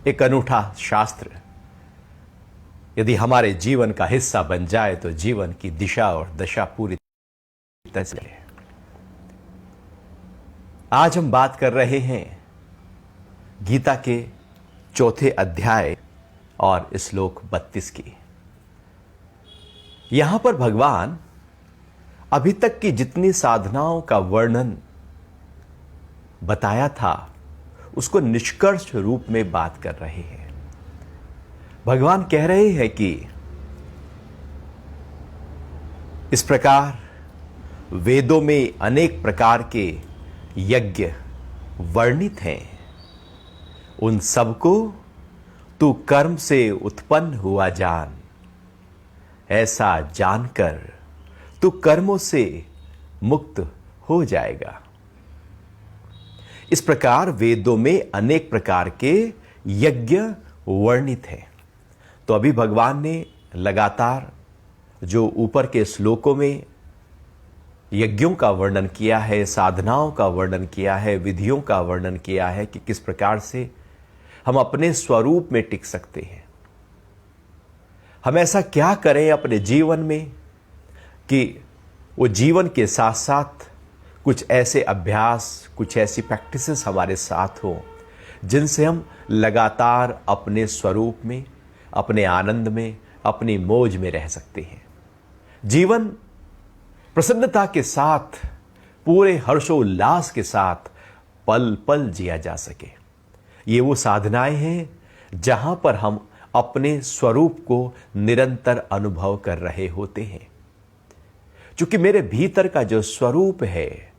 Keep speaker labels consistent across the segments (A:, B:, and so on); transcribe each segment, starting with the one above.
A: एक अनूठा शास्त्र यदि हमारे जीवन का हिस्सा बन जाए तो जीवन की दिशा और दशा पूरी तरह से। आज हम बात कर रहे हैं गीता के चौथे अध्याय और श्लोक 32 की। यहां पर भगवान अभी तक की जितनी साधनाओं का वर्णन बताया था उसको निष्कर्ष रूप में बात कर रहे हैं। भगवान कह रहे हैं कि इस प्रकार वेदों में अनेक प्रकार के यज्ञ वर्णित हैं, उन सबको तू कर्म से उत्पन्न हुआ जान, ऐसा जानकर तू कर्मों से मुक्त हो जाएगा। इस प्रकार वेदों में अनेक प्रकार के यज्ञ वर्णित हैं। तो अभी भगवान ने लगातार जो ऊपर के श्लोकों में यज्ञों का वर्णन किया है, साधनाओं का वर्णन किया है, विधियों का वर्णन किया है कि किस प्रकार से हम अपने स्वरूप में टिक सकते हैं। हम ऐसा क्या करें अपने जीवन में कि वो जीवन के साथ साथ कुछ ऐसे अभ्यास, कुछ ऐसी प्रैक्टिसेस हमारे साथ हो जिनसे हम लगातार अपने स्वरूप में, अपने आनंद में, अपनी मौज में रह सकते हैं। जीवन प्रसन्नता के साथ, पूरे हर्षोल्लास के साथ पल पल जिया जा सके। ये वो साधनाएं हैं जहां पर हम अपने स्वरूप को निरंतर अनुभव कर रहे होते हैं। क्योंकि मेरे भीतर का जो स्वरूप है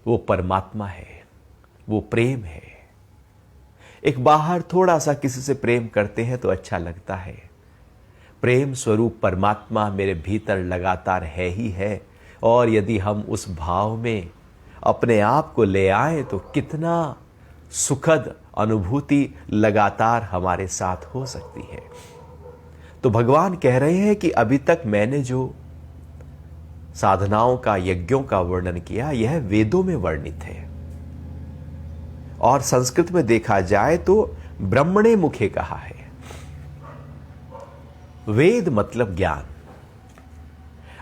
A: वो परमात्मा है, वो प्रेम है। एक बाहर थोड़ा सा किसी से प्रेम करते हैं तो अच्छा लगता है, प्रेम स्वरूप परमात्मा मेरे भीतर लगातार है ही है। और यदि हम उस भाव में अपने आप को ले आए तो कितना सुखद अनुभूति लगातार हमारे साथ हो सकती है। तो भगवान कह रहे हैं कि अभी तक मैंने जो साधनाओं का, यज्ञों का वर्णन किया, यह वेदों में वर्णित है। और संस्कृत में देखा जाए तो ब्रह्मणे मुखे कहा है। वेद मतलब ज्ञान,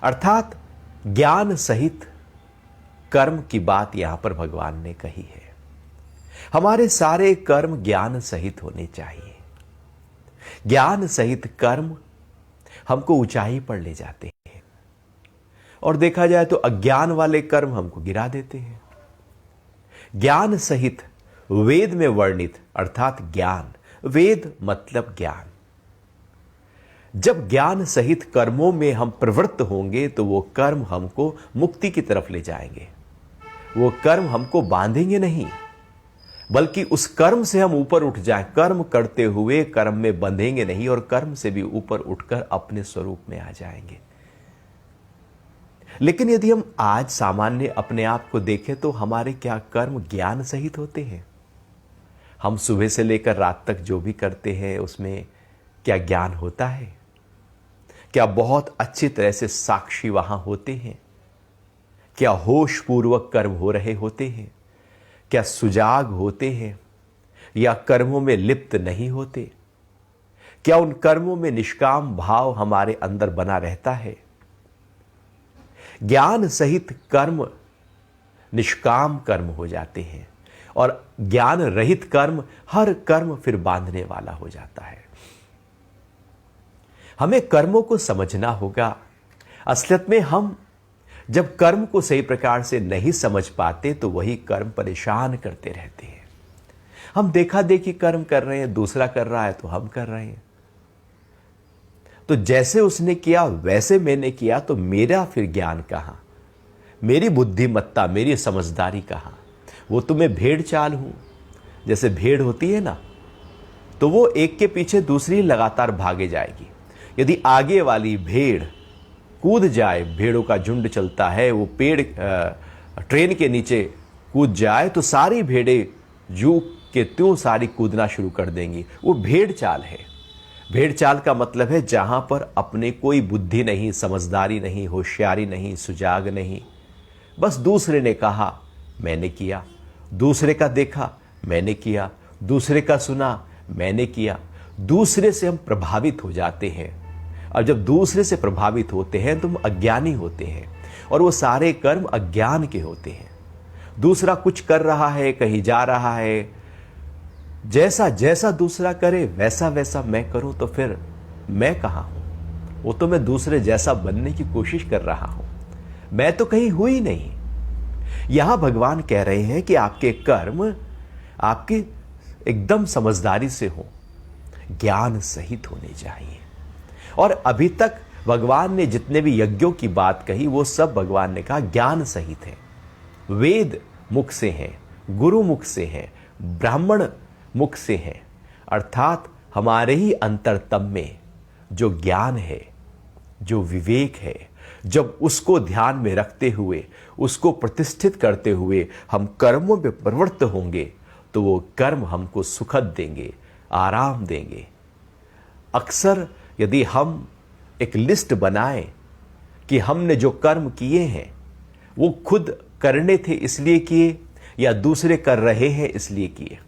A: अर्थात ज्ञान सहित कर्म की बात यहां पर भगवान ने कही है। हमारे सारे कर्म ज्ञान सहित होने चाहिए। ज्ञान सहित कर्म हमको ऊंचाई पर ले जाते हैं और देखा जाए तो अज्ञान वाले कर्म हमको गिरा देते हैं। ज्ञान सहित वेद में वर्णित अर्थात ज्ञान, वेद मतलब ज्ञान। जब ज्ञान सहित कर्मों में हम प्रवृत्त होंगे तो वो कर्म हमको मुक्ति की तरफ ले जाएंगे। वो कर्म हमको बांधेंगे नहीं, बल्कि उस कर्म से हम ऊपर उठ जाएं। कर्म करते हुए कर्म में बंधेंगे नहीं और कर्म से भी ऊपर उठकर अपने स्वरूप में आ जाएंगे। लेकिन यदि हम आज सामान्य अपने आप को देखें तो हमारे क्या कर्म ज्ञान सहित होते हैं? हम सुबह से लेकर रात तक जो भी करते हैं उसमें क्या ज्ञान होता है? क्या बहुत अच्छी तरह से साक्षी वहां होते हैं? क्या होश पूर्वक कर्म हो रहे होते हैं? क्या सुजाग होते हैं या कर्मों में लिप्त नहीं होते? क्या उन कर्मों में निष्काम भाव हमारे अंदर बना रहता है? ज्ञान सहित कर्म निष्काम कर्म हो जाते हैं और ज्ञान रहित कर्म, हर कर्म फिर बांधने वाला हो जाता है। हमें कर्मों को समझना होगा। असलियत में हम जब कर्म को सही प्रकार से नहीं समझ पाते तो वही कर्म परेशान करते रहते हैं। हम देखा देखी कर्म कर रहे हैं, दूसरा कर रहा है तो हम कर रहे हैं। तो जैसे उसने किया वैसे मैंने किया तो मेरा फिर ज्ञान कहां, मेरी बुद्धिमत्ता, मेरी समझदारी कहां? वो तो मैं भेड़ चाल हूं। जैसे भेड़ होती है ना, तो वो एक के पीछे दूसरी लगातार भागे जाएगी। यदि आगे वाली भेड़ कूद जाए, भेड़ों का झुंड चलता है, वो पेड़ ट्रेन के नीचे कूद जाए तो सारी भेड़ें जू के त्यों सारी कूदना शुरू कर देंगी। वो भेड़ चाल है। भेड़ चाल का मतलब है जहां पर अपने कोई बुद्धि नहीं, समझदारी नहीं, होशियारी नहीं, सुजाग नहीं। बस दूसरे ने कहा मैंने किया, दूसरे का देखा मैंने किया, दूसरे का सुना मैंने किया, दूसरे से हम प्रभावित हो जाते हैं। और जब दूसरे से प्रभावित होते हैं तो हम अज्ञानी होते हैं, और वो सारे कर्म अज्ञान के होते हैं। दूसरा कुछ कर रहा है, कहीं जा रहा है, जैसा जैसा दूसरा करे वैसा वैसा मैं करूं, तो फिर मैं कहां हूं? वो तो मैं दूसरे जैसा बनने की कोशिश कर रहा हूं, मैं तो कहीं हुई ही नहीं। यहां भगवान कह रहे हैं कि आपके कर्म आपकी एकदम समझदारी से हो, ज्ञान सहित होने चाहिए। और अभी तक भगवान ने जितने भी यज्ञों की बात कही वो सब भगवान ने कहा ज्ञान सहित है। वेद मुख से हैं, गुरु मुख से हैं, ब्राह्मण मुख से हैं, अर्थात हमारे ही अंतरतम में जो ज्ञान है, जो विवेक है, जब उसको ध्यान में रखते हुए, उसको प्रतिष्ठित करते हुए हम कर्मों में प्रवृत्त होंगे तो वो कर्म हमको सुखद देंगे, आराम देंगे। अक्सर यदि हम एक लिस्ट बनाएं कि हमने जो कर्म किए हैं वो खुद करने थे इसलिए किए या दूसरे कर रहे हैं इसलिए किए।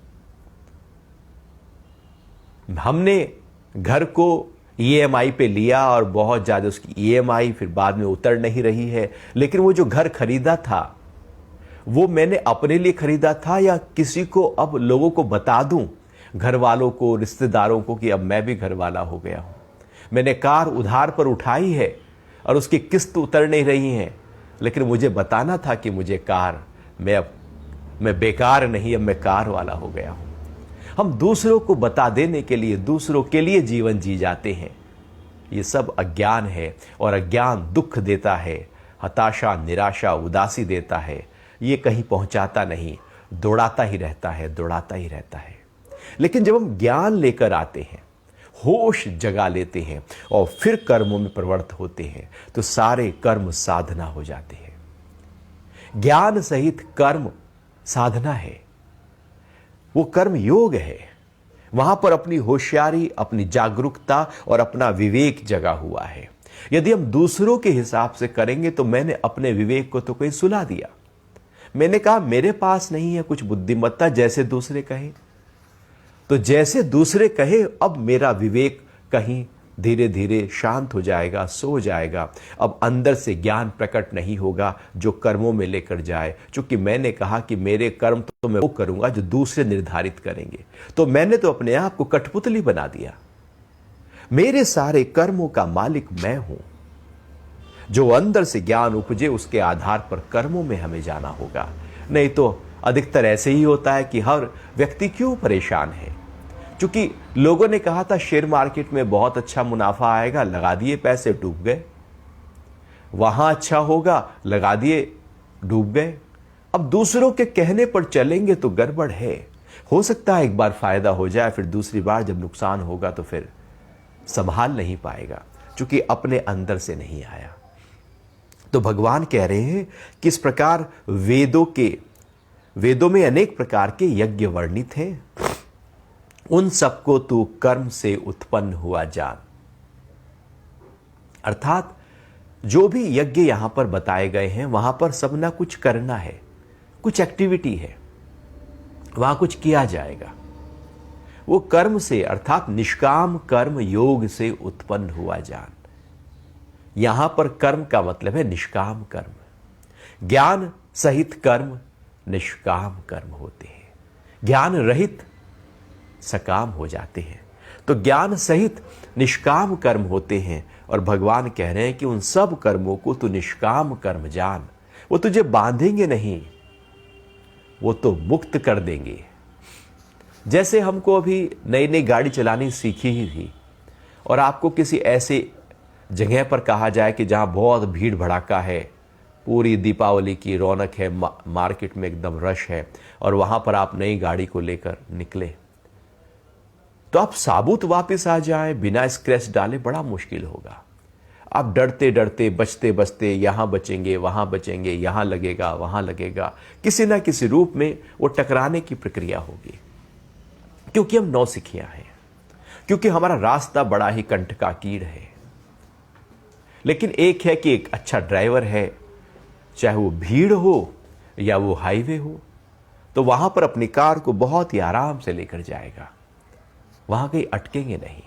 A: हमने घर को ईएमआई पे लिया और बहुत ज्यादा उसकी ईएमआई फिर बाद में उतर नहीं रही है, लेकिन वो जो घर खरीदा था वो मैंने अपने लिए खरीदा था या किसी को अब लोगों को बता दूं, घर वालों को, रिश्तेदारों को, कि अब मैं भी घर वाला हो गया हूं। मैंने कार उधार पर उठाई है और उसकी किस्त उतर नहीं रही है, लेकिन मुझे बताना था कि मुझे कार, मैं बेकार नहीं, अब मैं कार वाला हो गया हूं। हम दूसरों को बता देने के लिए, दूसरों के लिए जीवन जी जाते हैं। ये सब अज्ञान है, और अज्ञान दुख देता है, हताशा, निराशा, उदासी देता है। ये कहीं पहुंचाता नहीं, दौड़ाता ही रहता है, दौड़ाता ही रहता है। लेकिन जब हम ज्ञान लेकर आते हैं, होश जगा लेते हैं और फिर कर्मों में प्रवृत्त होते हैं तो सारे कर्म साधना हो जाते हैं। ज्ञान सहित कर्म साधना है, वो कर्म योग है। वहां पर अपनी होशियारी, अपनी जागरूकता और अपना विवेक जगा हुआ है। यदि हम दूसरों के हिसाब से करेंगे तो मैंने अपने विवेक को तो कहीं सुला दिया। मैंने कहा मेरे पास नहीं है कुछ बुद्धिमत्ता, जैसे दूसरे कहे तो जैसे दूसरे कहे, अब मेरा विवेक कहीं धीरे धीरे शांत हो जाएगा, सो जाएगा। अब अंदर से ज्ञान प्रकट नहीं होगा जो कर्मों में लेकर जाए, क्योंकि मैंने कहा कि मेरे कर्म तो मैं वो करूंगा जो दूसरे निर्धारित करेंगे। तो मैंने तो अपने आप को कठपुतली बना दिया। मेरे सारे कर्मों का मालिक मैं हूं। जो अंदर से ज्ञान उपजे उसके आधार पर कर्मों में हमें जाना होगा। नहीं तो अधिकतर ऐसे ही होता है कि हर व्यक्ति क्यों परेशान है, क्योंकि लोगों ने कहा था शेयर मार्केट में बहुत अच्छा मुनाफा आएगा, लगा दिए, पैसे डूब गए। वहां अच्छा होगा, लगा दिए, डूब गए। अब दूसरों के कहने पर चलेंगे तो गड़बड़ है। हो सकता है एक बार फायदा हो जाए, फिर दूसरी बार जब नुकसान होगा तो फिर संभाल नहीं पाएगा, क्योंकि अपने अंदर से नहीं आया। तो भगवान कह रहे हैं कि इस प्रकार वेदों में अनेक प्रकार के यज्ञ वर्णित हैं, उन सबको तू कर्म से उत्पन्न हुआ जान। अर्थात जो भी यज्ञ यहां पर बताए गए हैं वहां पर सब ना कुछ करना है, कुछ एक्टिविटी है, वहां कुछ किया जाएगा। वो कर्म से अर्थात निष्काम कर्म योग से उत्पन्न हुआ जान। यहां पर कर्म का मतलब है निष्काम कर्म। ज्ञान सहित कर्म निष्काम कर्म होते हैं, ज्ञान रहित सकाम हो जाते हैं। तो ज्ञान सहित निष्काम कर्म होते हैं, और भगवान कह रहे हैं कि उन सब कर्मों को तू निष्काम कर्म जान। वो तुझे बांधेंगे नहीं, वो तो मुक्त कर देंगे। जैसे हमको अभी नई नई गाड़ी चलानी सीखी ही थी, और आपको किसी ऐसे जगह पर कहा जाए कि जहां बहुत भीड़ भड़ाका है, पूरी दीपावली की रौनक है, मार्केट में एकदम रश है, और वहां पर आप नई गाड़ी को लेकर निकले, तो आप साबुत वापस आ जाएं बिना स्क्रैच डाले, बड़ा मुश्किल होगा। आप डरते डरते, बचते बचते, यहां बचेंगे, वहां बचेंगे, यहां लगेगा, वहां लगेगा, किसी ना किसी रूप में वो टकराने की प्रक्रिया होगी, क्योंकि हम नौसिखिया हैं, क्योंकि हमारा रास्ता बड़ा ही कंटकाकीड़ है। लेकिन एक है कि एक अच्छा ड्राइवर है, चाहे वो भीड़ हो या वो हाईवे हो, तो वहां पर अपनी कार को बहुत ही आराम से लेकर जाएगा। वहां कहीं अटकेंगे नहीं,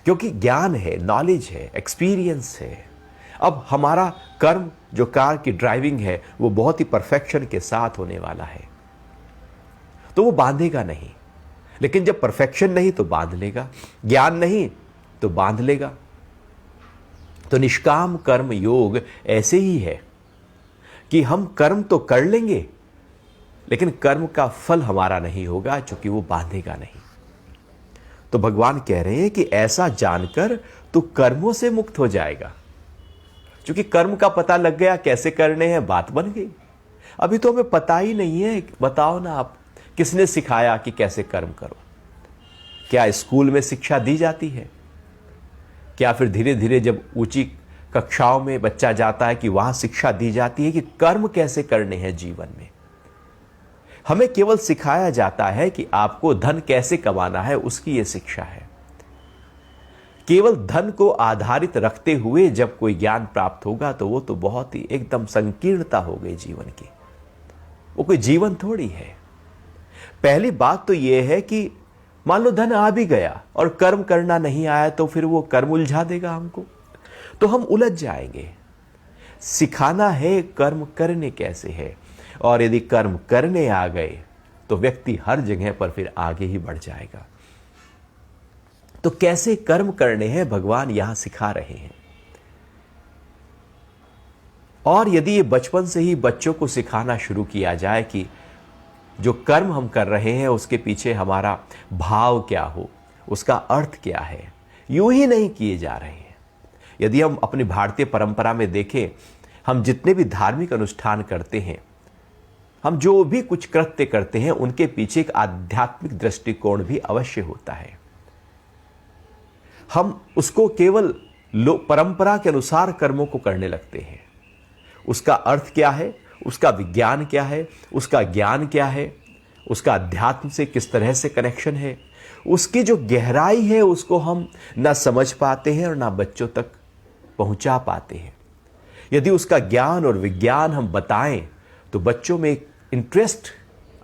A: क्योंकि ज्ञान है, नॉलेज है, एक्सपीरियंस है। अब हमारा कर्म जो कार की ड्राइविंग है वो बहुत ही परफेक्शन के साथ होने वाला है, तो वो बांधेगा नहीं। लेकिन जब परफेक्शन नहीं तो बांध लेगा, ज्ञान नहीं तो बांध लेगा। तो निष्काम कर्म योग ऐसे ही है कि हम कर्म तो कर लेंगे, लेकिन कर्म का फल हमारा नहीं होगा, क्योंकि वो बांधेगा नहीं। तो भगवान कह रहे हैं कि ऐसा जानकर तू कर्मों से मुक्त हो जाएगा, क्योंकि कर्म का पता लग गया कैसे करने हैं, बात बन गई। अभी तो हमें पता ही नहीं है, बताओ ना आप, किसने सिखाया कि कैसे कर्म करो? क्या स्कूल में शिक्षा दी जाती है? क्या फिर धीरे धीरे जब ऊंची कक्षाओं में बच्चा जाता है कि वहां शिक्षा दी जाती है कि कर्म कैसे करने हैं जीवन में? हमें केवल सिखाया जाता है कि आपको धन कैसे कमाना है, उसकी यह शिक्षा है। केवल धन को आधारित रखते हुए जब कोई ज्ञान प्राप्त होगा तो वो तो बहुत ही एकदम संकीर्णता हो गई जीवन की, वो कोई जीवन थोड़ी है। पहली बात तो यह है कि मान लो धन आ भी गया और कर्म करना नहीं आया, तो फिर वो कर्म उलझा देगा हमको, तो हम उलझ जाएंगे। सिखाना है कर्म करने कैसे है, और यदि कर्म करने आ गए तो व्यक्ति हर जगह पर फिर आगे ही बढ़ जाएगा। तो कैसे कर्म करने हैं भगवान यहां सिखा रहे हैं। और यदि ये बचपन से ही बच्चों को सिखाना शुरू किया जाए कि जो कर्म हम कर रहे हैं उसके पीछे हमारा भाव क्या हो, उसका अर्थ क्या है, यूं ही नहीं किए जा रहे हैं। यदि हम अपनी भारतीय परंपरा में देखें, हम जितने भी धार्मिक अनुष्ठान करते हैं, हम जो भी कुछ कृत्य करते हैं, उनके पीछे एक आध्यात्मिक दृष्टिकोण भी अवश्य होता है। हम उसको केवल परंपरा के अनुसार कर्मों को करने लगते हैं। उसका अर्थ क्या है, उसका विज्ञान क्या है, उसका ज्ञान क्या है, उसका अध्यात्म से किस तरह से कनेक्शन है, उसकी जो गहराई है उसको हम ना समझ पाते हैं और ना बच्चों तक पहुंचा पाते हैं। यदि उसका ज्ञान और विज्ञान हम बताएं तो बच्चों में एक इंटरेस्ट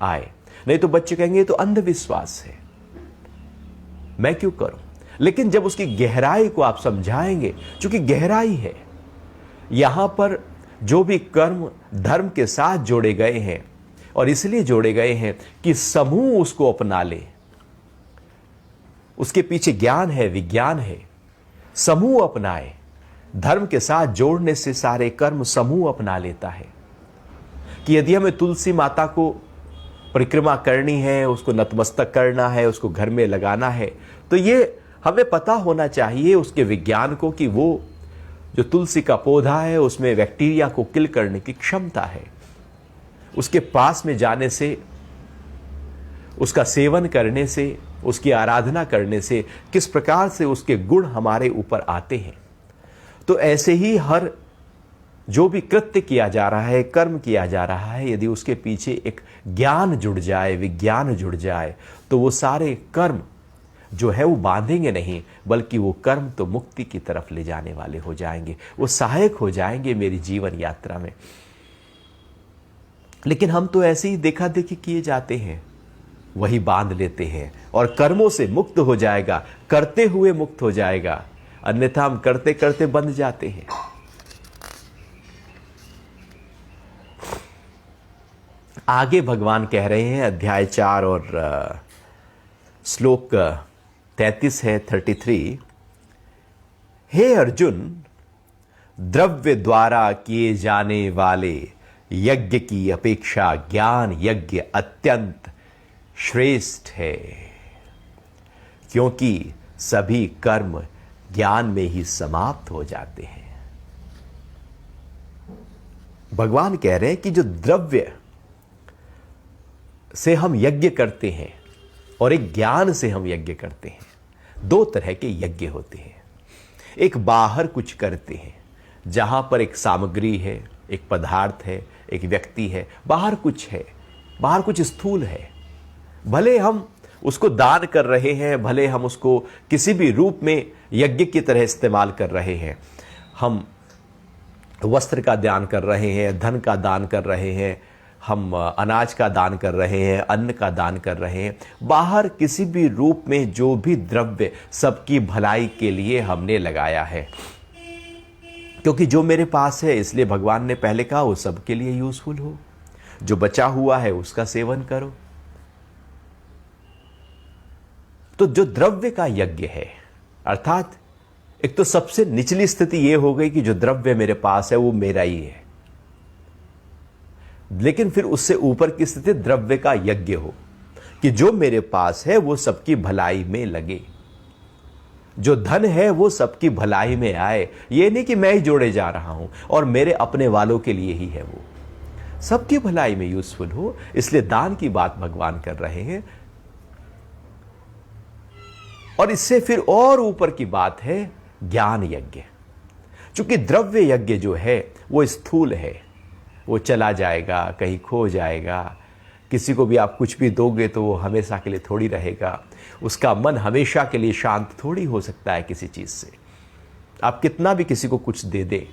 A: आए, नहीं तो बच्चे कहेंगे तो अंधविश्वास है, मैं क्यों करूं। लेकिन जब उसकी गहराई को आप समझाएंगे, क्योंकि गहराई है, यहां पर जो भी कर्म धर्म के साथ जोड़े गए हैं, और इसलिए जोड़े गए हैं कि समूह उसको अपना ले, उसके पीछे ज्ञान है, विज्ञान है, समूह अपनाए। धर्म के साथ जोड़ने से सारे कर्म समूह अपना लेता है। कि यदि हमें तुलसी माता को परिक्रमा करनी है, उसको नतमस्तक करना है, उसको घर में लगाना है, तो ये हमें पता होना चाहिए उसके विज्ञान को कि वो जो तुलसी का पौधा है उसमें बैक्टीरिया को किल करने की क्षमता है। उसके पास में जाने से, उसका सेवन करने से, उसकी आराधना करने से किस प्रकार से उसके गुण हमारे ऊपर आते हैं। तो ऐसे ही हर जो भी कृत्य किया जा रहा है, कर्म किया जा रहा है, यदि उसके पीछे एक ज्ञान जुड़ जाए, विज्ञान जुड़ जाए, तो वो सारे कर्म जो है वो बांधेंगे नहीं, बल्कि वो कर्म तो मुक्ति की तरफ ले जाने वाले हो जाएंगे, वो सहायक हो जाएंगे मेरी जीवन यात्रा में। लेकिन हम तो ऐसे ही देखा देखी किए जाते हैं, वही बांध लेते हैं और कर्मों से मुक्त हो जाएगा, करते हुए मुक्त हो जाएगा, अन्यथा हम करते करते बंध जाते हैं। आगे भगवान कह रहे हैं, अध्याय 4 और श्लोक 33 है 33, हे अर्जुन, द्रव्य द्वारा किए जाने वाले यज्ञ की अपेक्षा ज्ञान यज्ञ अत्यंत श्रेष्ठ है, क्योंकि सभी कर्म ज्ञान में ही समाप्त हो जाते हैं। भगवान कह रहे हैं कि जो द्रव्य से हम यज्ञ करते हैं और एक ज्ञान से हम यज्ञ करते हैं, दो तरह के यज्ञ होते हैं। एक बाहर कुछ करते हैं, जहां पर एक सामग्री है, एक पदार्थ है, एक व्यक्ति है, बाहर कुछ है, बाहर कुछ स्थूल है, भले हम उसको दान कर रहे हैं, भले हम उसको किसी भी रूप में यज्ञ की तरह इस्तेमाल कर रहे हैं, हम वस्त्र का दान कर रहे हैं, धन का दान कर रहे हैं, हम अनाज का दान कर रहे हैं, अन्न का दान कर रहे हैं, बाहर किसी भी रूप में जो भी द्रव्य सबकी भलाई के लिए हमने लगाया है, क्योंकि जो मेरे पास है इसलिए भगवान ने पहले कहा वो सबके लिए यूजफुल हो, जो बचा हुआ है उसका सेवन करो। तो जो द्रव्य का यज्ञ है, अर्थात एक तो सबसे निचली स्थिति यह हो गई कि जो द्रव्य मेरे पास है वो मेरा ही है, लेकिन फिर उससे ऊपर की स्थिति द्रव्य का यज्ञ हो कि जो मेरे पास है वो सबकी भलाई में लगे, जो धन है वो सबकी भलाई में आए। ये नहीं कि मैं ही जोड़े जा रहा हूं और मेरे अपने वालों के लिए ही है, वो सबकी भलाई में यूजफुल हो, इसलिए दान की बात भगवान कर रहे हैं। और इससे फिर और ऊपर की बात है ज्ञान यज्ञ। चूंकि द्रव्य यज्ञ जो है वो स्थूल है, वो चला जाएगा, कहीं खो जाएगा। किसी को भी आप कुछ भी दोगे तो वो हमेशा के लिए थोड़ी रहेगा, उसका मन हमेशा के लिए शांत थोड़ी हो सकता है किसी चीज से। आप कितना भी किसी को कुछ दे दे,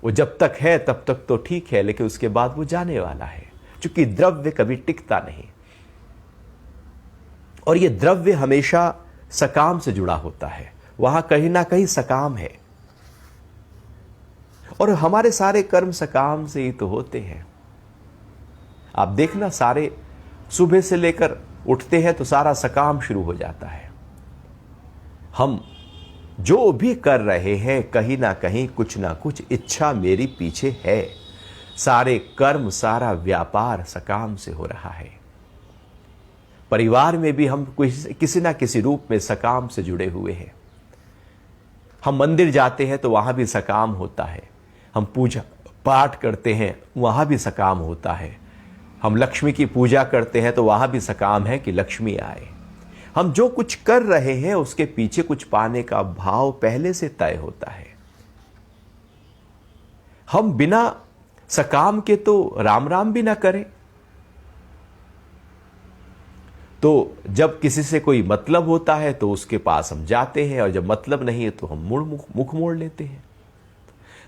A: वो जब तक है तब तक तो ठीक है, लेकिन उसके बाद वो जाने वाला है, क्योंकि द्रव्य कभी टिकता नहीं। और ये द्रव्य हमेशा सकाम से जुड़ा होता है, वहां कहीं ना कहीं सकाम है, और हमारे सारे कर्म सकाम से ही तो होते हैं। आप देखना, सारे सुबह से लेकर उठते हैं तो सारा सकाम शुरू हो जाता है। हम जो भी कर रहे हैं कहीं ना कहीं कुछ ना कुछ इच्छा मेरी पीछे है। सारे कर्म, सारा व्यापार सकाम से हो रहा है। परिवार में भी हम किसी ना किसी रूप में सकाम से जुड़े हुए हैं। हम मंदिर जाते हैं तो वहां भी सकाम होता है, हम पूजा पाठ करते हैं वहां भी सकाम होता है, हम लक्ष्मी की पूजा करते हैं तो वहां भी सकाम है कि लक्ष्मी आए। हम जो कुछ कर रहे हैं उसके पीछे कुछ पाने का भाव पहले से तय होता है। हम बिना सकाम के तो राम राम भी ना करें। तो जब किसी से कोई मतलब होता है तो उसके पास हम जाते हैं, और जब मतलब नहीं है तो हम मुख मोड़ लेते हैं।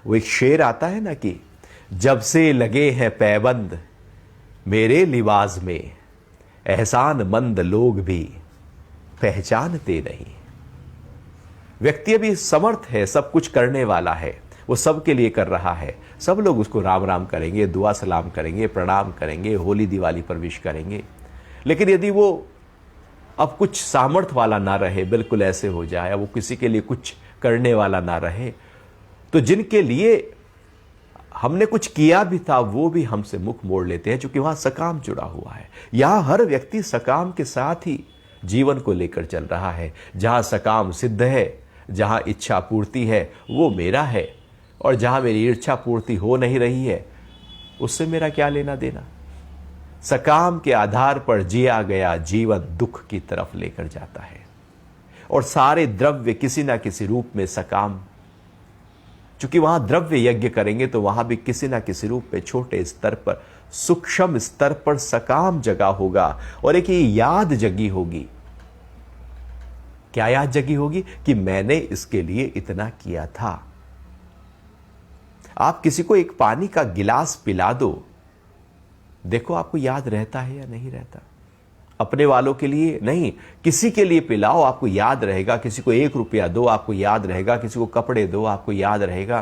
A: वो एक शेर आता है ना कि जब से लगे हैं पैबंद मेरे लिबास में, एहसान मंद लोग भी पहचानते नहीं। व्यक्ति अभी समर्थ है, सब कुछ करने वाला है, वो सबके लिए कर रहा है, सब लोग उसको राम राम करेंगे, दुआ सलाम करेंगे, प्रणाम करेंगे, होली दिवाली पर विश करेंगे। लेकिन यदि वो अब कुछ सामर्थ वाला ना रहे, बिल्कुल ऐसे हो जाए, वो किसी के लिए कुछ करने वाला ना रहे, तो जिनके लिए हमने कुछ किया भी था वो भी हमसे मुख मोड़ लेते हैं, क्योंकि वहां सकाम जुड़ा हुआ है। यहां हर व्यक्ति सकाम के साथ ही जीवन को लेकर चल रहा है। जहां सकाम सिद्ध है, जहां इच्छा पूर्ति है वो मेरा है, और जहां मेरी इच्छा पूर्ति हो नहीं रही है उससे मेरा क्या लेना देना। सकाम के आधार पर जिया गया जीवन दुख की तरफ लेकर जाता है, और सारे द्रव्य किसी ना किसी रूप में सकाम, चूंकि वहां द्रव्य यज्ञ करेंगे तो वहां भी किसी ना किसी रूप में छोटे स्तर पर, सूक्ष्म स्तर पर सकाम जगा होगा। और एक ये याद जगी होगी। क्या याद जगी होगी? कि मैंने इसके लिए इतना किया था। आप किसी को एक पानी का गिलास पिला दो, देखो आपको याद रहता है या नहीं रहता। अपने वालों के लिए नहीं, किसी के लिए पिलाओ, आपको याद रहेगा। किसी को 1 रुपया दो, आपको याद रहेगा। किसी को कपड़े दो, आपको याद रहेगा।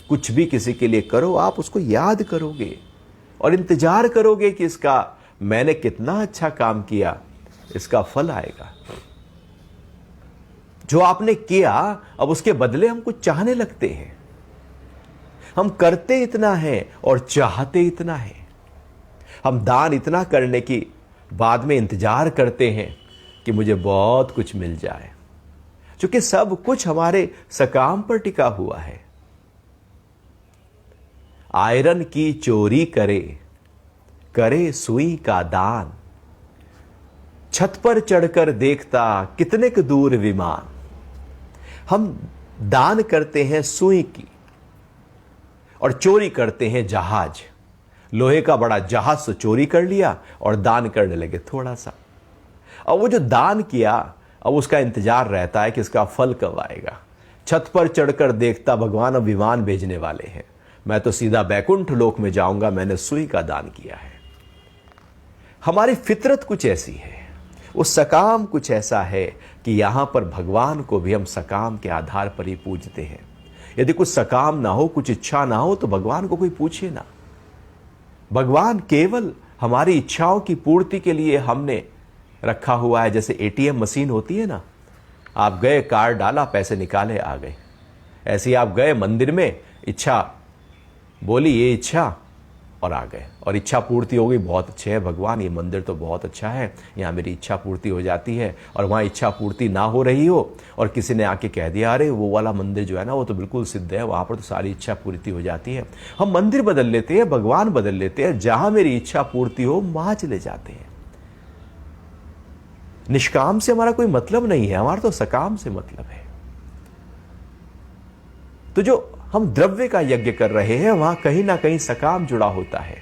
A: कुछ भी किसी के लिए करो, आप उसको याद करोगे और इंतजार करोगे कि इसका मैंने कितना अच्छा काम किया, इसका फल आएगा। जो आपने किया अब उसके बदले हम कुछ चाहने लगते हैं। हम करते इतना है और चाहते इतना है। हम दान इतना करने की बाद में इंतजार करते हैं कि मुझे बहुत कुछ मिल जाए, क्योंकि सब कुछ हमारे सकाम पर टिका हुआ है। आयरन की चोरी करे, करे सुई का दान, छत पर चढ़कर देखता कितने क दूर विमान। हम दान करते हैं सुई की और चोरी करते हैं जहाज। लोहे का बड़ा जहाज से चोरी कर लिया और दान करने लगे थोड़ा सा। अब वो जो दान किया, अब उसका इंतजार रहता है कि इसका फल कब आएगा। छत पर चढ़कर देखता भगवान अब विमान भेजने वाले हैं, मैं तो सीधा बैकुंठ लोक में जाऊंगा, मैंने सुई का दान किया है। हमारी फितरत कुछ ऐसी है, वो सकाम कुछ ऐसा है कि यहां पर भगवान को भी हम सकाम के आधार पर ही पूजते हैं। यदि कुछ सकाम ना हो, कुछ इच्छा ना हो, तो भगवान को कोई पूछे ना। भगवान केवल हमारी इच्छाओं की पूर्ति के लिए हमने रखा हुआ है। जैसे एटीएम मशीन होती है ना, आप गए, कार्ड डाला, पैसे निकाले, आ गए। ऐसे ही आप गए मंदिर में, इच्छा बोली, ये इच्छा, और आ गए, और इच्छा पूर्ति हो गई। बहुत अच्छे है भगवान, ये मंदिर तो बहुत अच्छा है, यहाँ मेरी इच्छा पूर्ति हो जाती है। और वहाँ इच्छा पूर्ति ना हो रही हो और किसी ने आके कह दिया, अरे वो वाला मंदिर जो है ना, वो तो बिल्कुल सिद्ध है, वहाँ पर तो सारी इच्छा पूर्ति हो जाती है। हम मंदिर बदल लेते हैं, भगवान बदल लेते हैं, जहाँ मेरी इच्छा पूर्ति हो वहाँ चले जाते हैं। निष्काम से हमारा कोई मतलब नहीं है, हमारा तो सकाम से मतलब है। तो जो हम द्रव्य का यज्ञ कर रहे हैं, वहां कहीं ना कहीं सकाम जुड़ा होता है।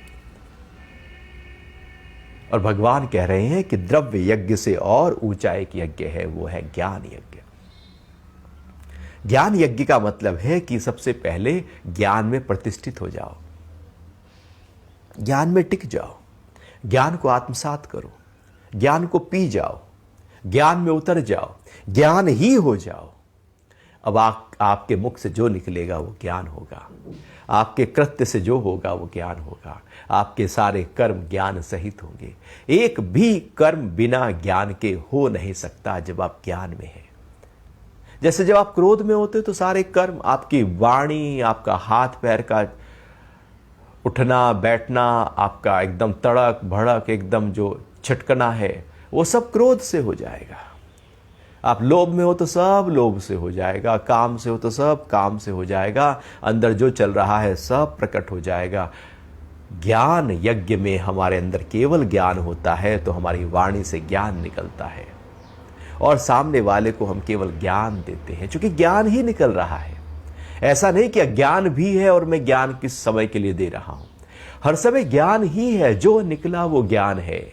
A: और भगवान कह रहे हैं कि द्रव्य यज्ञ से और ऊंचा एक यज्ञ है, वो है ज्ञान यज्ञ। ज्ञान यज्ञ का मतलब है कि सबसे पहले ज्ञान में प्रतिष्ठित हो जाओ, ज्ञान में टिक जाओ, ज्ञान को आत्मसात करो, ज्ञान को पी जाओ, ज्ञान में उतर जाओ, ज्ञान ही हो जाओ। अब आपके मुख से जो निकलेगा वो ज्ञान होगा, आपके कृत्य से जो होगा वो ज्ञान होगा, आपके सारे कर्म ज्ञान सहित होंगे। एक भी कर्म बिना ज्ञान के हो नहीं सकता जब आप ज्ञान में हैं। जैसे जब आप क्रोध में होते तो सारे कर्म, आपकी वाणी, आपका हाथ पैर का उठना बैठना, आपका एकदम तड़क भड़क एकदम जो छटकना है, वो सब क्रोध से हो जाएगा। आप लोभ में हो तो सब लोभ से हो जाएगा, काम से हो तो सब काम से हो जाएगा, अंदर जो चल रहा है सब प्रकट हो जाएगा। ज्ञान यज्ञ में हमारे अंदर केवल ज्ञान होता है तो हमारी वाणी से ज्ञान निकलता है और सामने वाले को हम केवल ज्ञान देते हैं, क्योंकि ज्ञान ही निकल रहा है। ऐसा नहीं कि अज्ञान भी है और मैं ज्ञान किस समय के लिए दे रहा हूं, हर समय ज्ञान ही है, जो निकला वो ज्ञान है।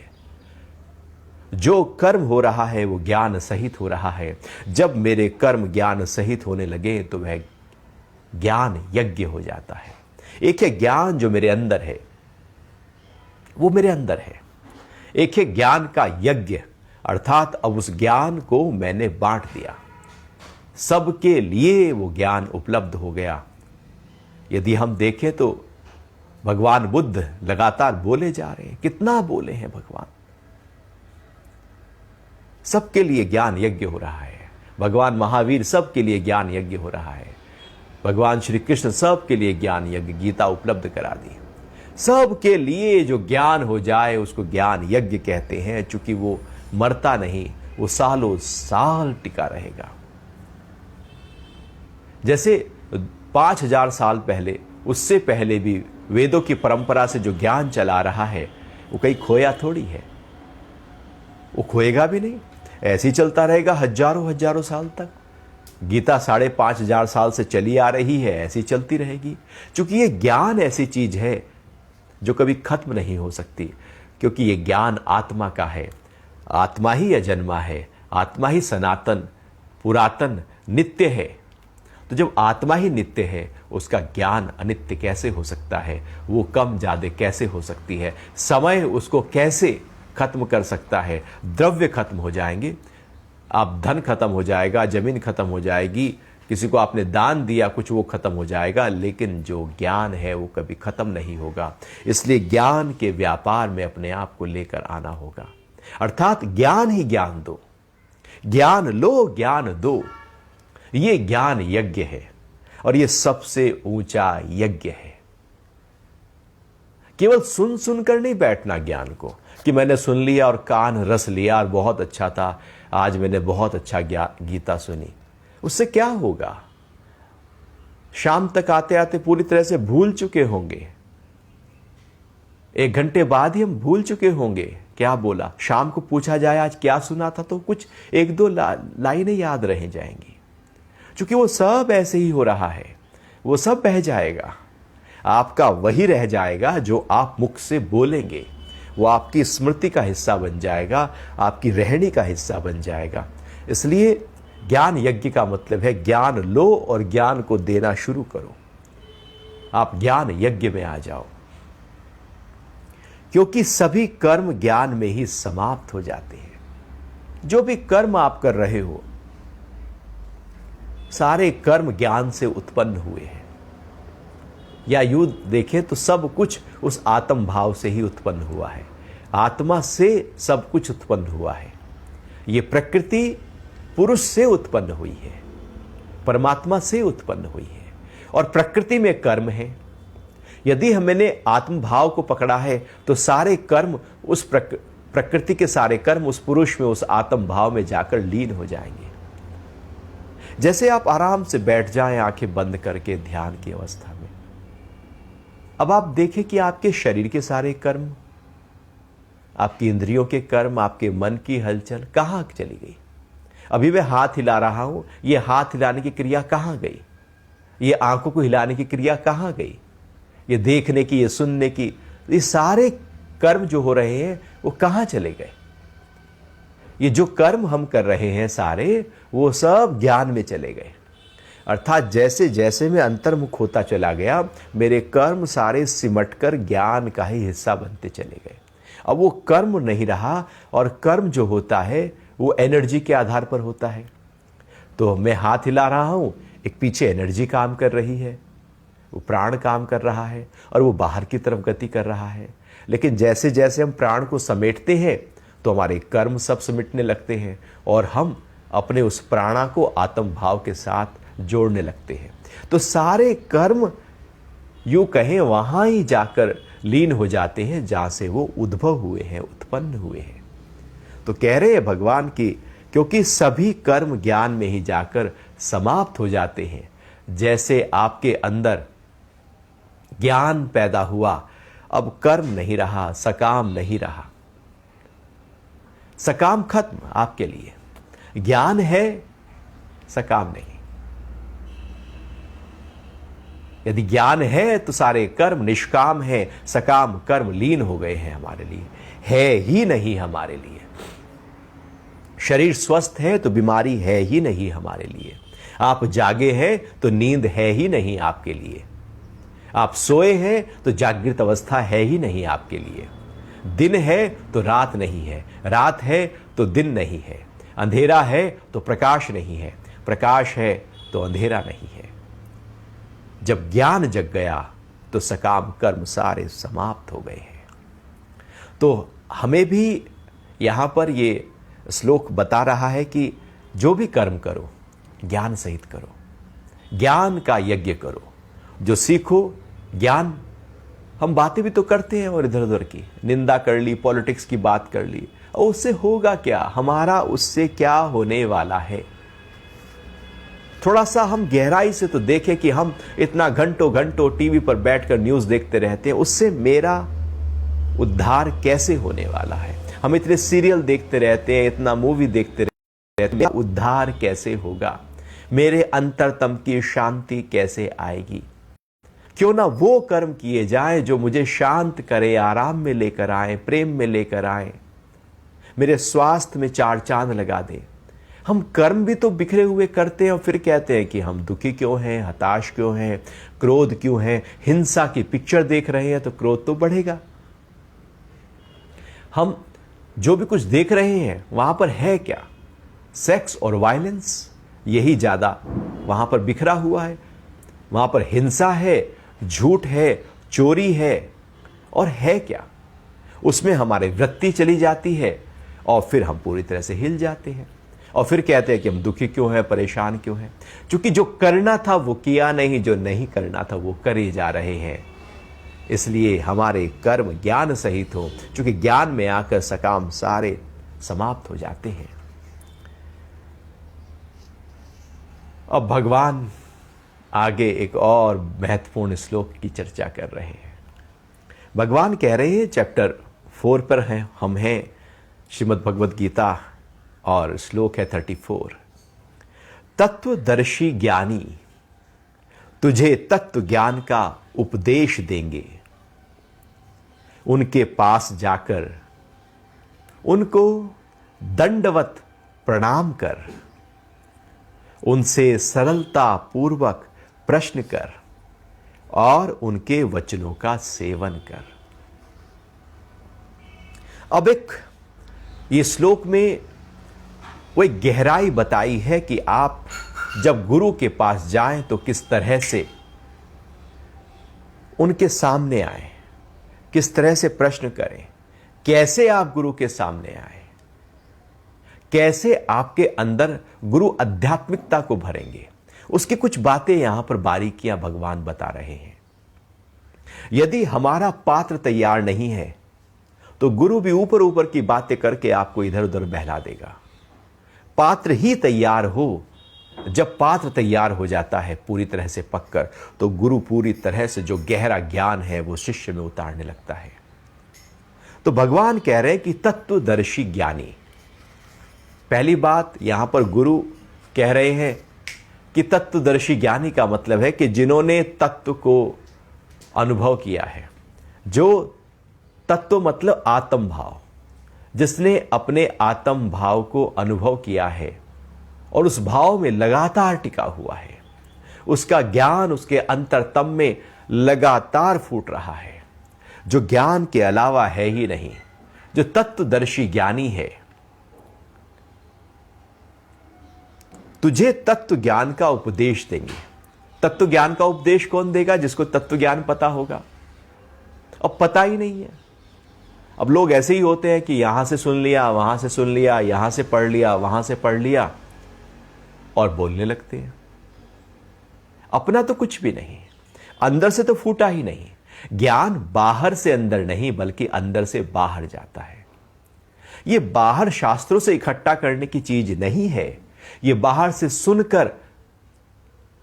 A: जो कर्म हो रहा है वो ज्ञान सहित हो रहा है। जब मेरे कर्म ज्ञान सहित होने लगे तो वह ज्ञान यज्ञ हो जाता है। एक है ज्ञान जो मेरे अंदर है, वो मेरे अंदर है। एक है ज्ञान का यज्ञ, अर्थात अब उस ज्ञान को मैंने बांट दिया, सबके लिए वो ज्ञान उपलब्ध हो गया। यदि हम देखें तो भगवान बुद्ध लगातार बोले जा रहे हैं, कितना बोले हैं भगवान, सबके लिए ज्ञान यज्ञ हो रहा है। भगवान महावीर सबके लिए ज्ञान यज्ञ हो रहा है। भगवान श्री कृष्ण सबके लिए ज्ञान यज्ञ, गीता उपलब्ध करा दी। सबके लिए जो ज्ञान हो जाए उसको ज्ञान यज्ञ कहते हैं, चूंकि वो मरता नहीं, वो सालों साल टिका रहेगा। जैसे 5000 साल पहले, उससे पहले भी वेदों की परंपरा से जो ज्ञान चला रहा है वो कहीं खोया थोड़ी है, वो खोएगा भी नहीं, ऐसे ही चलता रहेगा हजारों हजारों साल तक। गीता 5500 साल से चली आ रही है, ऐसी चलती रहेगी, क्योंकि ये ज्ञान ऐसी चीज है जो कभी खत्म नहीं हो सकती, क्योंकि ये ज्ञान आत्मा का है। आत्मा ही अजन्मा है, आत्मा ही सनातन पुरातन नित्य है। तो जब आत्मा ही नित्य है, उसका ज्ञान अनित्य कैसे हो सकता है, वो कम ज्यादा कैसे हो सकती है, समय उसको कैसे खत्म कर सकता है। द्रव्य खत्म हो जाएंगे, आप धन खत्म हो जाएगा, जमीन खत्म हो जाएगी, किसी को आपने दान दिया कुछ, वो खत्म हो जाएगा, लेकिन जो ज्ञान है वो कभी खत्म नहीं होगा। इसलिए ज्ञान के व्यापार में अपने आप को लेकर आना होगा, अर्थात ज्ञान ही ज्ञान दो, ज्ञान लो ज्ञान दो। ये ज्ञान यज्ञ है और ये सबसे ऊंचा यज्ञ है। केवल सुन सुनकर नहीं बैठना ज्ञान को, कि मैंने सुन लिया और कान रस लिया और बहुत अच्छा था, आज मैंने बहुत अच्छा गीता सुनी, उससे क्या होगा? शाम तक आते आते पूरी तरह से भूल चुके होंगे, 1 घंटे बाद ही हम भूल चुके होंगे क्या बोला। शाम को पूछा जाए आज क्या सुना था तो कुछ 1-2 लाइनें याद रह जाएंगी, क्योंकि वो सब ऐसे ही हो रहा है, वो सब बह जाएगा। आपका वही रह जाएगा जो आप मुख से बोलेंगे, वो आपकी स्मृति का हिस्सा बन जाएगा, आपकी रहनी का हिस्सा बन जाएगा। इसलिए ज्ञान यज्ञ का मतलब है ज्ञान लो और ज्ञान को देना शुरू करो। आप ज्ञान यज्ञ में आ जाओ, क्योंकि सभी कर्म ज्ञान में ही समाप्त हो जाते हैं। जो भी कर्म आप कर रहे हो, सारे कर्म ज्ञान से उत्पन्न हुए हैं, या यूं देखें तो सब कुछ उस आत्म भाव से ही उत्पन्न हुआ है। आत्मा से सब कुछ उत्पन्न हुआ है। ये प्रकृति पुरुष से उत्पन्न हुई है, परमात्मा से उत्पन्न हुई है, और प्रकृति में कर्म है। यदि हमने आत्म भाव को पकड़ा है तो सारे कर्म उस प्रकृति के सारे कर्म उस पुरुष में, उस आत्म भाव में जाकर लीन हो जाएंगे। जैसे आप आराम से बैठ जाएं आंखें बंद करके ध्यान की अवस्था में। अब आप देखें कि आपके शरीर के सारे कर्म, आपकी इंद्रियों के कर्म, आपके मन की हलचल कहां चली गई? अभी मैं हाथ हिला रहा हूं, यह हाथ हिलाने की क्रिया कहां गई? ये आंखों को हिलाने की क्रिया कहां गई? ये देखने की, ये सुनने की, ये सारे कर्म जो हो रहे हैं वो कहां चले गए? ये जो कर्म हम कर रहे हैं सारे, वो सब ज्ञान में चले गए। अर्थात जैसे जैसे मैं अंतर्मुख होता चला गया, मेरे कर्म सारे सिमटकर ज्ञान का ही हिस्सा बनते चले गए। अब वो कर्म नहीं रहा, और कर्म जो होता है वो एनर्जी के आधार पर होता है। तो मैं हाथ हिला रहा हूं, एक पीछे एनर्जी काम कर रही है, वो प्राण काम कर रहा है, और वो बाहर की तरफ गति कर रहा है। लेकिन जैसे जैसे हम प्राण को समेटते हैं तो हमारे कर्म सब समेटने लगते हैं, और हम अपने उस प्राणा को आत्म भाव के साथ जोड़ने लगते हैं। तो सारे कर्म यूं कहें वहां ही जाकर लीन हो जाते हैं जहां से वो उद्भव हुए हैं, उत्पन्न हुए हैं। तो कह रहे हैं भगवान की, क्योंकि सभी कर्म ज्ञान में ही जाकर समाप्त हो जाते हैं। जैसे आपके अंदर ज्ञान पैदा हुआ, अब कर्म नहीं रहा, सकाम नहीं रहा, सकाम खत्म आपके लिए। ज्ञान है, सकाम नहीं। यदि ज्ञान है तो सारे कर्म निष्काम है, सकाम कर्म लीन हो गए हैं हमारे लिए, है ही नहीं हमारे लिए। शरीर स्वस्थ है तो बीमारी है ही नहीं हमारे लिए। आप जागे हैं तो नींद है ही नहीं आपके लिए। आप सोए हैं तो जागृत अवस्था है ही नहीं आपके लिए। दिन है तो रात नहीं है, रात है तो दिन नहीं है, अंधेरा है तो प्रकाश नहीं है, प्रकाश है तो अंधेरा नहीं है। जब ज्ञान जग गया तो सकाम कर्म सारे समाप्त हो गए हैं। तो हमें भी यहां पर ये श्लोक बता रहा है कि जो भी कर्म करो ज्ञान सहित करो, ज्ञान का यज्ञ करो। जो सीखो ज्ञान, हम बातें भी तो करते हैं और इधर उधर की निंदा कर ली, पॉलिटिक्स की बात कर ली, और उससे होगा क्या? हमारा उससे क्या होने वाला है? थोड़ा सा हम गहराई से तो देखें कि हम इतना घंटों घंटों टीवी पर बैठकर न्यूज देखते रहते हैं, उससे मेरा उद्धार कैसे होने वाला है? हम इतने सीरियल देखते रहते हैं, इतना मूवी देखते रहते हैं, उद्धार कैसे होगा? मेरे अंतरतम की शांति कैसे आएगी? क्यों ना वो कर्म किए जाएं जो मुझे शांत करे, आराम में लेकर आए, प्रेम में लेकर आए, मेरे स्वास्थ्य में चार चांद लगा दे। हम कर्म भी तो बिखरे हुए करते हैं और फिर कहते हैं कि हम दुखी क्यों हैं, हताश क्यों हैं, क्रोध क्यों हैं। हिंसा की पिक्चर देख रहे हैं तो क्रोध तो बढ़ेगा। हम जो भी कुछ देख रहे हैं वहां पर है क्या? सेक्स और वायलेंस, यही ज्यादा वहां पर बिखरा हुआ है। वहां पर हिंसा है, झूठ है, चोरी है, और है क्या? उसमें हमारी वृत्ति चली जाती है और फिर हम पूरी तरह से हिल जाते हैं और फिर कहते हैं कि हम दुखी क्यों हैं, परेशान क्यों हैं। क्योंकि जो करना था वो किया नहीं, जो नहीं करना था वो करे जा रहे हैं। इसलिए हमारे कर्म ज्ञान सहित हो, क्योंकि ज्ञान में आकर सकाम सारे समाप्त हो जाते हैं। अब भगवान आगे एक और महत्वपूर्ण श्लोक की चर्चा कर रहे हैं। भगवान कह रहे हैं, चैप्टर 4 पर हैं हम हैं, श्रीमद् भगवद गीता, और श्लोक है 34। तत्वदर्शी ज्ञानी तुझे तत्व ज्ञान का उपदेश देंगे। उनके पास जाकर उनको दंडवत प्रणाम कर, उनसे सरलता पूर्वक प्रश्न कर और उनके वचनों का सेवन कर। अब एक ये श्लोक में वो एक गहराई बताई है कि आप जब गुरु के पास जाएं तो किस तरह से उनके सामने आए, किस तरह से प्रश्न करें, कैसे आप गुरु के सामने आए, कैसे आपके अंदर गुरु आध्यात्मिकता को भरेंगे, उसकी कुछ बातें यहां पर बारीकियां भगवान बता रहे हैं। यदि हमारा पात्र तैयार नहीं है तो गुरु भी ऊपर ऊपर की बातें करके आपको इधर उधर बहला देगा। पात्र ही तैयार हो, जब पात्र तैयार हो जाता है पूरी तरह से पककर, तो गुरु पूरी तरह से जो गहरा ज्ञान है वो शिष्य में उतारने लगता है। तो भगवान कह रहे हैं कि तत्वदर्शी ज्ञानी। पहली बात यहां पर गुरु कह रहे हैं कि तत्वदर्शी ज्ञानी का मतलब है कि जिन्होंने तत्व को अनुभव किया है। जो तत्व मतलब आत्म भाव, जिसने अपने आत्म भाव को अनुभव किया है और उस भाव में लगातार टिका हुआ है, उसका ज्ञान उसके अंतरतम में लगातार फूट रहा है, जो ज्ञान के अलावा है ही नहीं, जो तत्वदर्शी ज्ञानी है। तुझे तत्व ज्ञान का उपदेश देंगे। तत्व ज्ञान का उपदेश कौन देगा? जिसको तत्व ज्ञान पता होगा। अब पता ही नहीं है। अब लोग ऐसे ही होते हैं कि यहां से सुन लिया, वहां से सुन लिया, यहां से पढ़ लिया, वहां से पढ़ लिया और बोलने लगते हैं। अपना तो कुछ भी नहीं, अंदर से तो फूटा ही नहीं। ज्ञान बाहर से अंदर नहीं बल्कि अंदर से बाहर जाता है। यह बाहर शास्त्रों से इकट्ठा करने की चीज नहीं है, यह बाहर से सुनकर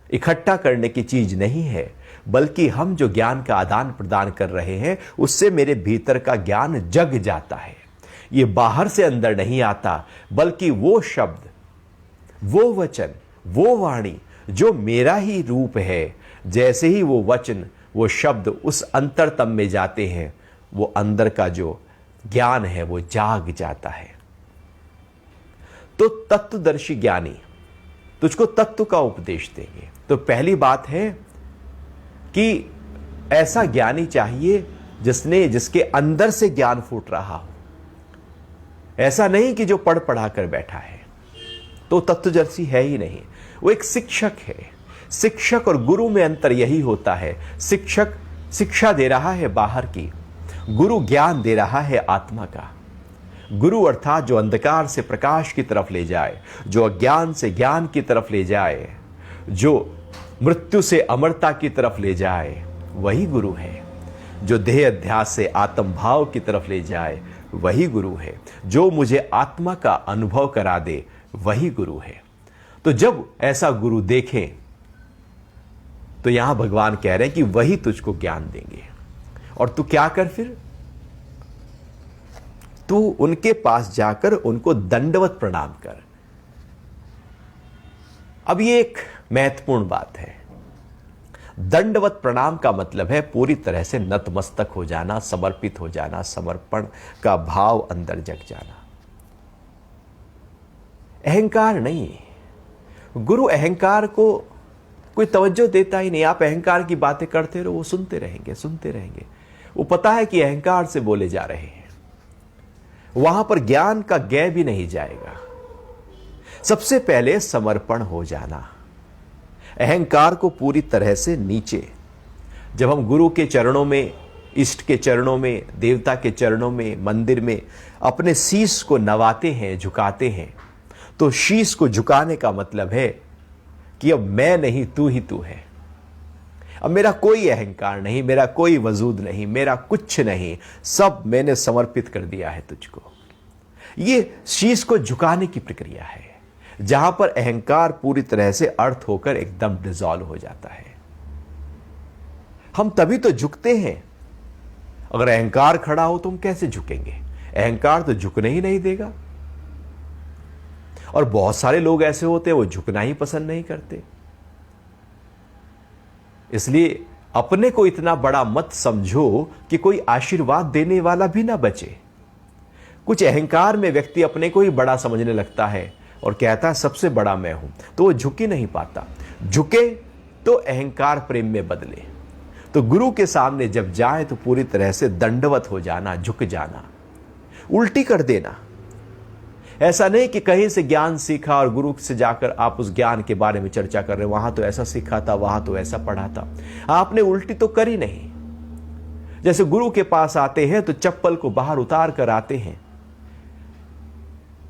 A: इकट्ठा करने की चीज नहीं है, बल्कि हम जो ज्ञान का आदान प्रदान कर रहे हैं उससे मेरे भीतर का ज्ञान जग जाता है। यह बाहर से अंदर नहीं आता, बल्कि वो शब्द, वो वचन, वो वाणी जो मेरा ही रूप है, जैसे ही वो वचन, वो शब्द उस अंतरतम में जाते हैं, वो अंदर का जो ज्ञान है वो जाग जाता है। तो तत्वदर्शी ज्ञानी तुझको तत्व का उपदेश देंगे। तो पहली बात है कि ऐसा ज्ञानी चाहिए जिसके अंदर से ज्ञान फूट रहा हो। ऐसा नहीं कि जो पढ़ पढ़ा कर बैठा है, तो तत्वदर्शी है ही नहीं, वो एक शिक्षक है। शिक्षक और गुरु में अंतर यही होता है। शिक्षक शिक्षा दे रहा है बाहर की, गुरु ज्ञान दे रहा है आत्मा का। गुरु अर्थात जो अंधकार से प्रकाश की तरफ ले जाए, जो अज्ञान से ज्ञान की तरफ ले जाए, जो मृत्यु से अमरता की तरफ ले जाए, वही गुरु है। जो देह अध्यास से आत्म भाव की तरफ ले जाए, वही गुरु है। जो मुझे आत्मा का अनुभव करा दे, वही गुरु है। तो जब ऐसा गुरु देखें तो यहां भगवान कह रहे हैं कि वही तुझको ज्ञान देंगे। और तू क्या कर? फिर तू उनके पास जाकर उनको दंडवत प्रणाम कर। अब ये एक महत्वपूर्ण बात है। दंडवत प्रणाम का मतलब है पूरी तरह से नतमस्तक हो जाना, समर्पित हो जाना, समर्पण का भाव अंदर जग जाना। अहंकार नहीं। गुरु अहंकार को कोई तवज्जो देता ही नहीं। आप अहंकार की बातें करते रहो, वो सुनते रहेंगे, सुनते रहेंगे। वो पता है कि अहंकार से बोले जा रहे हैं, वहां पर ज्ञान का गै भी नहीं जाएगा। सबसे पहले समर्पण हो जाना, अहंकार को पूरी तरह से नीचे। जब हम गुरु के चरणों में, इष्ट के चरणों में, देवता के चरणों में, मंदिर में अपने शीश को नवाते हैं, झुकाते हैं, तो शीश को झुकाने का मतलब है कि अब मैं नहीं, तू ही तू है। अब मेरा कोई अहंकार नहीं, मेरा कोई वजूद नहीं, मेरा कुछ नहीं, सब मैंने समर्पित कर दिया है तुझको। ये शीश को झुकाने की प्रक्रिया है, जहां पर अहंकार पूरी तरह से अर्थ होकर एकदम डिसॉल्व हो जाता है। हम तभी तो झुकते हैं। अगर अहंकार खड़ा हो तो हम कैसे झुकेंगे? अहंकार तो झुकने ही नहीं देगा। और बहुत सारे लोग ऐसे होते हैं, वो झुकना ही पसंद नहीं करते। इसलिए अपने को इतना बड़ा मत समझो कि कोई आशीर्वाद देने वाला भी ना बचे। कुछ अहंकार में व्यक्ति अपने को ही बड़ा समझने लगता है और कहता है सबसे बड़ा मैं हूं, तो वो झुक ही नहीं पाता। झुके तो अहंकार प्रेम में बदले। तो गुरु के सामने जब जाए तो पूरी तरह से दंडवत हो जाना, झुक जाना, उल्टी कर देना। ऐसा नहीं कि कहीं से ज्ञान सीखा और गुरु से जाकर आप उस ज्ञान के बारे में चर्चा कर रहे, वहां तो ऐसा सीखा था, वहां तो ऐसा पढ़ा था। आपने उल्टी तो करी नहीं। जैसे गुरु के पास आते हैं तो चप्पल को बाहर उतार कर आते हैं,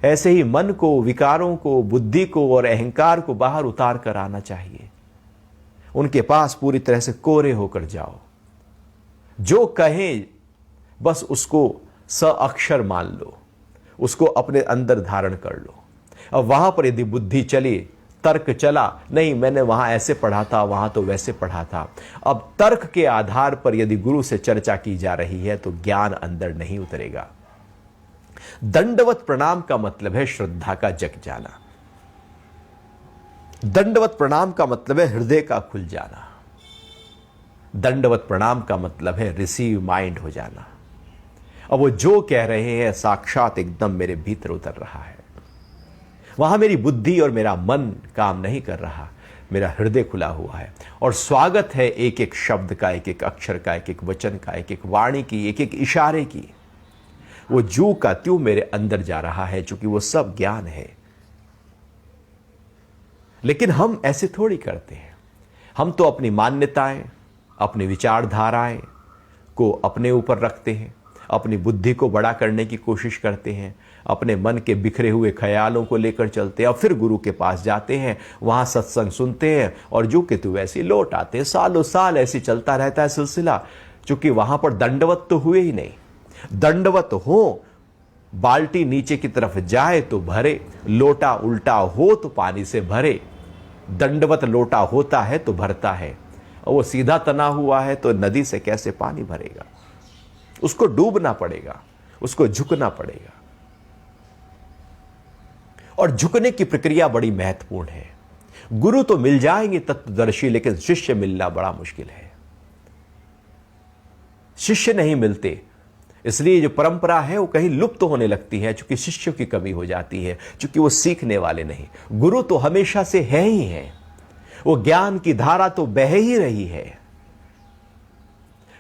A: ऐसे ही मन को, विकारों को, बुद्धि को और अहंकार को बाहर उतार कर आना चाहिए। उनके पास पूरी तरह से कोरे होकर जाओ। जो कहें बस उसको स अक्षर मान लो, उसको अपने अंदर धारण कर लो। अब वहां पर यदि बुद्धि चली, तर्क चला, नहीं मैंने वहां ऐसे पढ़ा था, वहां तो वैसे पढ़ा था, अब तर्क के आधार पर यदि गुरु से चर्चा की जा रही है तो ज्ञान अंदर नहीं उतरेगा। दंडवत प्रणाम का मतलब है श्रद्धा का जग जाना। दंडवत प्रणाम का मतलब है हृदय का खुल जाना। दंडवत प्रणाम का मतलब है रिसीव माइंड हो जाना। अब वो जो कह रहे हैं साक्षात एकदम मेरे भीतर उतर रहा है। वहां मेरी बुद्धि और मेरा मन काम नहीं कर रहा, मेरा हृदय खुला हुआ है और स्वागत है एक एक शब्द का, एक एक अक्षर का, एक एक वचन का, एक एक वाणी की, एक एक इशारे की। वो जू का त्यों मेरे अंदर जा रहा है, चूंकि वो सब ज्ञान है। लेकिन हम ऐसे थोड़ी करते हैं। हम तो अपनी मान्यताएं, अपनी विचारधाराएं को अपने ऊपर रखते हैं, अपनी बुद्धि को बड़ा करने की कोशिश करते हैं, अपने मन के बिखरे हुए ख्यालों को लेकर चलते हैं और फिर गुरु के पास जाते हैं, वहां सत्संग सुनते हैं और जो कि तू वैसे लौट आते हैं। सालों साल ऐसे चलता रहता है सिलसिला, क्योंकि वहां पर दंडवत तो हुए ही नहीं। दंडवत हो, बाल्टी नीचे की तरफ जाए तो भरे, लोटा उल्टा हो तो पानी से भरे। दंडवत लोटा होता है तो भरता है, और वो सीधा तना हुआ है तो नदी से कैसे पानी भरेगा? उसको डूबना पड़ेगा, उसको झुकना पड़ेगा। और झुकने की प्रक्रिया बड़ी महत्वपूर्ण है। गुरु तो मिल जाएंगे तत्वदर्शी, लेकिन शिष्य मिलना बड़ा मुश्किल है। शिष्य नहीं मिलते, इसलिए जो परंपरा है वो कहीं लुप्त होने लगती है, क्योंकि शिष्यों की कमी हो जाती है, क्योंकि वो सीखने वाले नहीं। गुरु तो हमेशा से है ही है, वो ज्ञान की धारा तो बह ही रही है।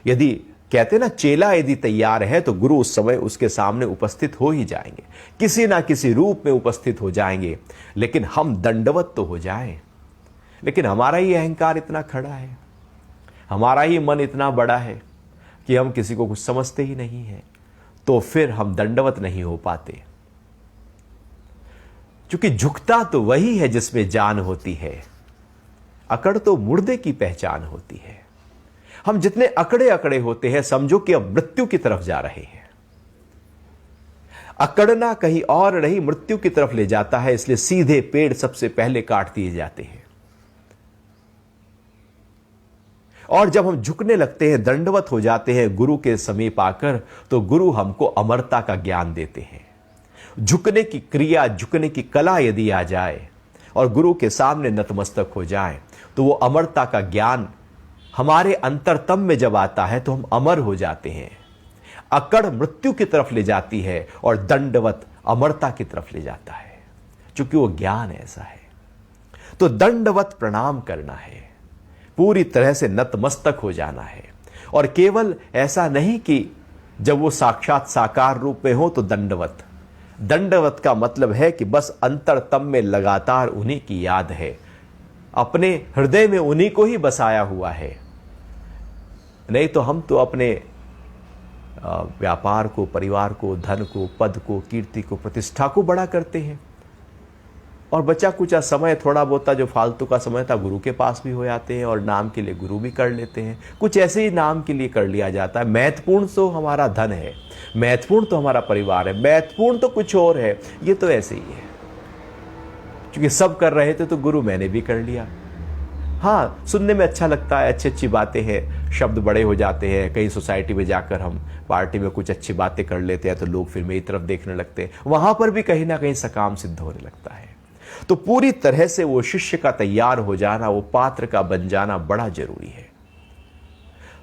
A: यदि कहते ना चेला यदि तैयार है तो गुरु उस समय उसके सामने उपस्थित हो ही जाएंगे, किसी ना किसी रूप में उपस्थित हो जाएंगे। लेकिन हम दंडवत तो हो जाएं। लेकिन हमारा ही अहंकार इतना खड़ा है, हमारा ही मन इतना बड़ा है कि हम किसी को कुछ समझते ही नहीं है, तो फिर हम दंडवत नहीं हो पाते। क्योंकि झुकता तो वही है जिसमें जान होती है, अकड़ तो मुर्दे की पहचान होती है। हम जितने अकड़े अकड़े होते हैं, समझो कि अब मृत्यु की तरफ जा रहे हैं। अकड़ना कहीं और नहीं, मृत्यु की तरफ ले जाता है, इसलिए सीधे पेड़ सबसे पहले काट दिए जाते हैं। और जब हम झुकने लगते हैं, दंडवत हो जाते हैं गुरु के समीप आकर, तो गुरु हमको अमरता का ज्ञान देते हैं। झुकने की क्रिया, झुकने की कला यदि आ जाए और गुरु के सामने नतमस्तक हो जाए, तो वो अमरता का ज्ञान हमारे अंतरतम में जब आता है तो हम अमर हो जाते हैं। अकड़ मृत्यु की तरफ ले जाती है और दंडवत अमरता की तरफ ले जाता है, क्योंकि वो ज्ञान ऐसा है। तो दंडवत प्रणाम करना है, पूरी तरह से नतमस्तक हो जाना है। और केवल ऐसा नहीं कि जब वो साक्षात साकार रूप में हो तो दंडवत। दंडवत का मतलब है कि बस अंतरतम में लगातार उन्हीं की याद है, अपने हृदय में उन्हीं को ही बसाया हुआ है। नहीं तो हम तो अपने व्यापार को, परिवार को, धन को, पद को, कीर्ति को, प्रतिष्ठा को बड़ा करते हैं, और बचा कुचा समय, थोड़ा बहुता जो फालतू का समय था, गुरु के पास भी हो जाते हैं और नाम के लिए गुरु भी कर लेते हैं। कुछ ऐसे ही नाम के लिए कर लिया जाता है। महत्वपूर्ण तो हमारा धन है, महत्वपूर्ण तो हमारा परिवार है, महत्वपूर्ण तो कुछ और है। ये तो ऐसे ही है, क्योंकि सब कर रहे थे तो गुरु मैंने भी कर लिया। हाँ, सुनने में अच्छा लगता है, अच्छी अच्छी बातें हैं, शब्द बड़े हो जाते हैं। कहीं सोसाइटी में जाकर हम पार्टी में कुछ अच्छी बातें कर लेते हैं तो लोग फिर मेरी तरफ देखने लगते हैं, वहां पर भी कहीं ना कहीं सकाम सिद्ध होने लगता है। तो पूरी तरह से वो शिष्य का तैयार हो जाना, वो पात्र का बन जाना बड़ा जरूरी है।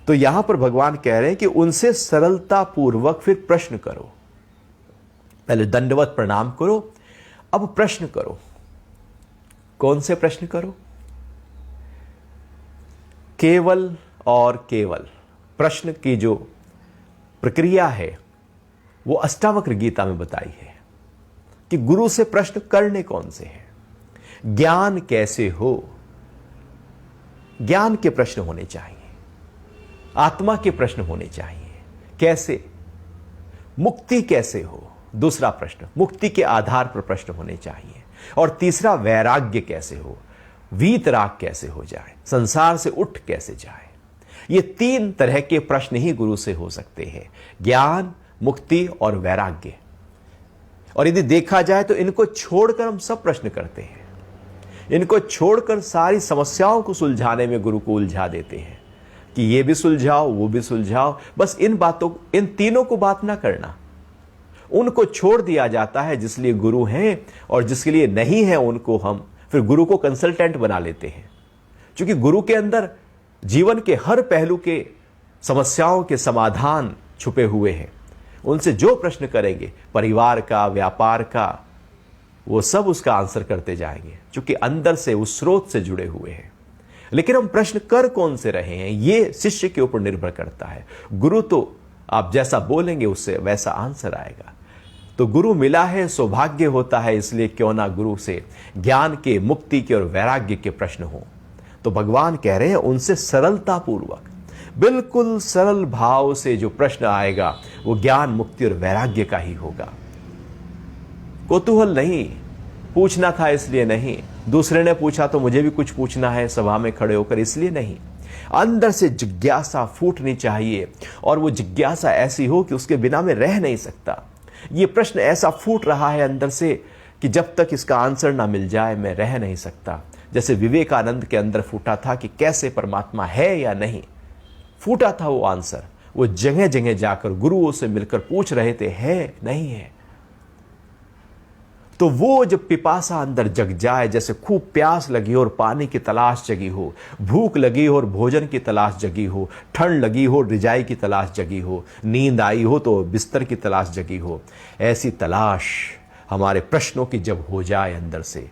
A: तो यहां पर भगवान कह रहे हैं कि उनसे सरलता पूर्वक फिर प्रश्न करो। पहले दंडवत प्रणाम करो, अब प्रश्न करो। कौन से प्रश्न करो? केवल और केवल प्रश्न की जो प्रक्रिया है वो अष्टावक्र गीता में बताई है कि गुरु से प्रश्न करने कौन से हैं, ज्ञान कैसे हो, ज्ञान के प्रश्न होने चाहिए, आत्मा के प्रश्न होने चाहिए, कैसे मुक्ति कैसे हो, दूसरा प्रश्न मुक्ति के आधार पर प्रश्न होने चाहिए, और तीसरा वैराग्य कैसे हो, वीतराग कैसे हो जाए, संसार से उठ कैसे जाए। ये तीन तरह के प्रश्न ही गुरु से हो सकते हैं, ज्ञान, मुक्ति और वैराग्य। और यदि देखा जाए तो इनको छोड़कर हम सब प्रश्न करते हैं, इनको छोड़कर सारी समस्याओं को सुलझाने में गुरु को उलझा देते हैं कि ये भी सुलझाओ वो भी सुलझाओ। बस इन तीनों को बात ना करना, उनको छोड़ दिया जाता है जिसलिए गुरु हैं, और जिसके लिए नहीं है उनको हम फिर गुरु को कंसल्टेंट बना लेते हैं। क्योंकि गुरु के अंदर जीवन के हर पहलू के समस्याओं के समाधान छुपे हुए हैं। उनसे जो प्रश्न करेंगे, परिवार का, व्यापार का, वो सब उसका आंसर करते जाएंगे, क्योंकि अंदर से उस स्रोत से जुड़े हुए हैं। लेकिन हम प्रश्न कर कौन से रहे हैं, ये शिष्य के ऊपर निर्भर करता है। गुरु तो आप जैसा बोलेंगे उससे वैसा आंसर आएगा। तो गुरु मिला है, सौभाग्य होता है, इसलिए क्यों ना गुरु से ज्ञान के, मुक्ति के और वैराग्य के प्रश्न हो। तो भगवान कह रहे हैं उनसे सरलता पूर्वक, बिल्कुल सरल भाव से जो प्रश्न आएगा वो ज्ञान, मुक्ति और वैराग्य का ही होगा। कौतूहल नहीं, पूछना था इसलिए नहीं, दूसरे ने पूछा तो मुझे भी कुछ पूछना है सभा में खड़े होकर इसलिए नहीं। अंदर से जिज्ञासा फूटनी चाहिए, और वो जिज्ञासा ऐसी हो कि उसके बिना मैं रह नहीं सकता। ये प्रश्न ऐसा फूट रहा है अंदर से कि जब तक इसका आंसर ना मिल जाए मैं रह नहीं सकता। जैसे विवेकानंद के अंदर फूटा था कि कैसे परमात्मा है या नहीं, फूटा था वो आंसर। वो जगह जगह जाकर गुरुओं से मिलकर पूछ रहे थे, है नहीं है। तो वो जब पिपासा अंदर जग जाए, जैसे खूब प्यास लगी हो और पानी की तलाश जगी हो, भूख लगी हो और भोजन की तलाश जगी हो, ठंड लगी हो रिजाई की तलाश जगी हो, नींद आई हो तो बिस्तर की तलाश जगी हो, ऐसी तलाश हमारे प्रश्नों की जब हो जाए अंदर से,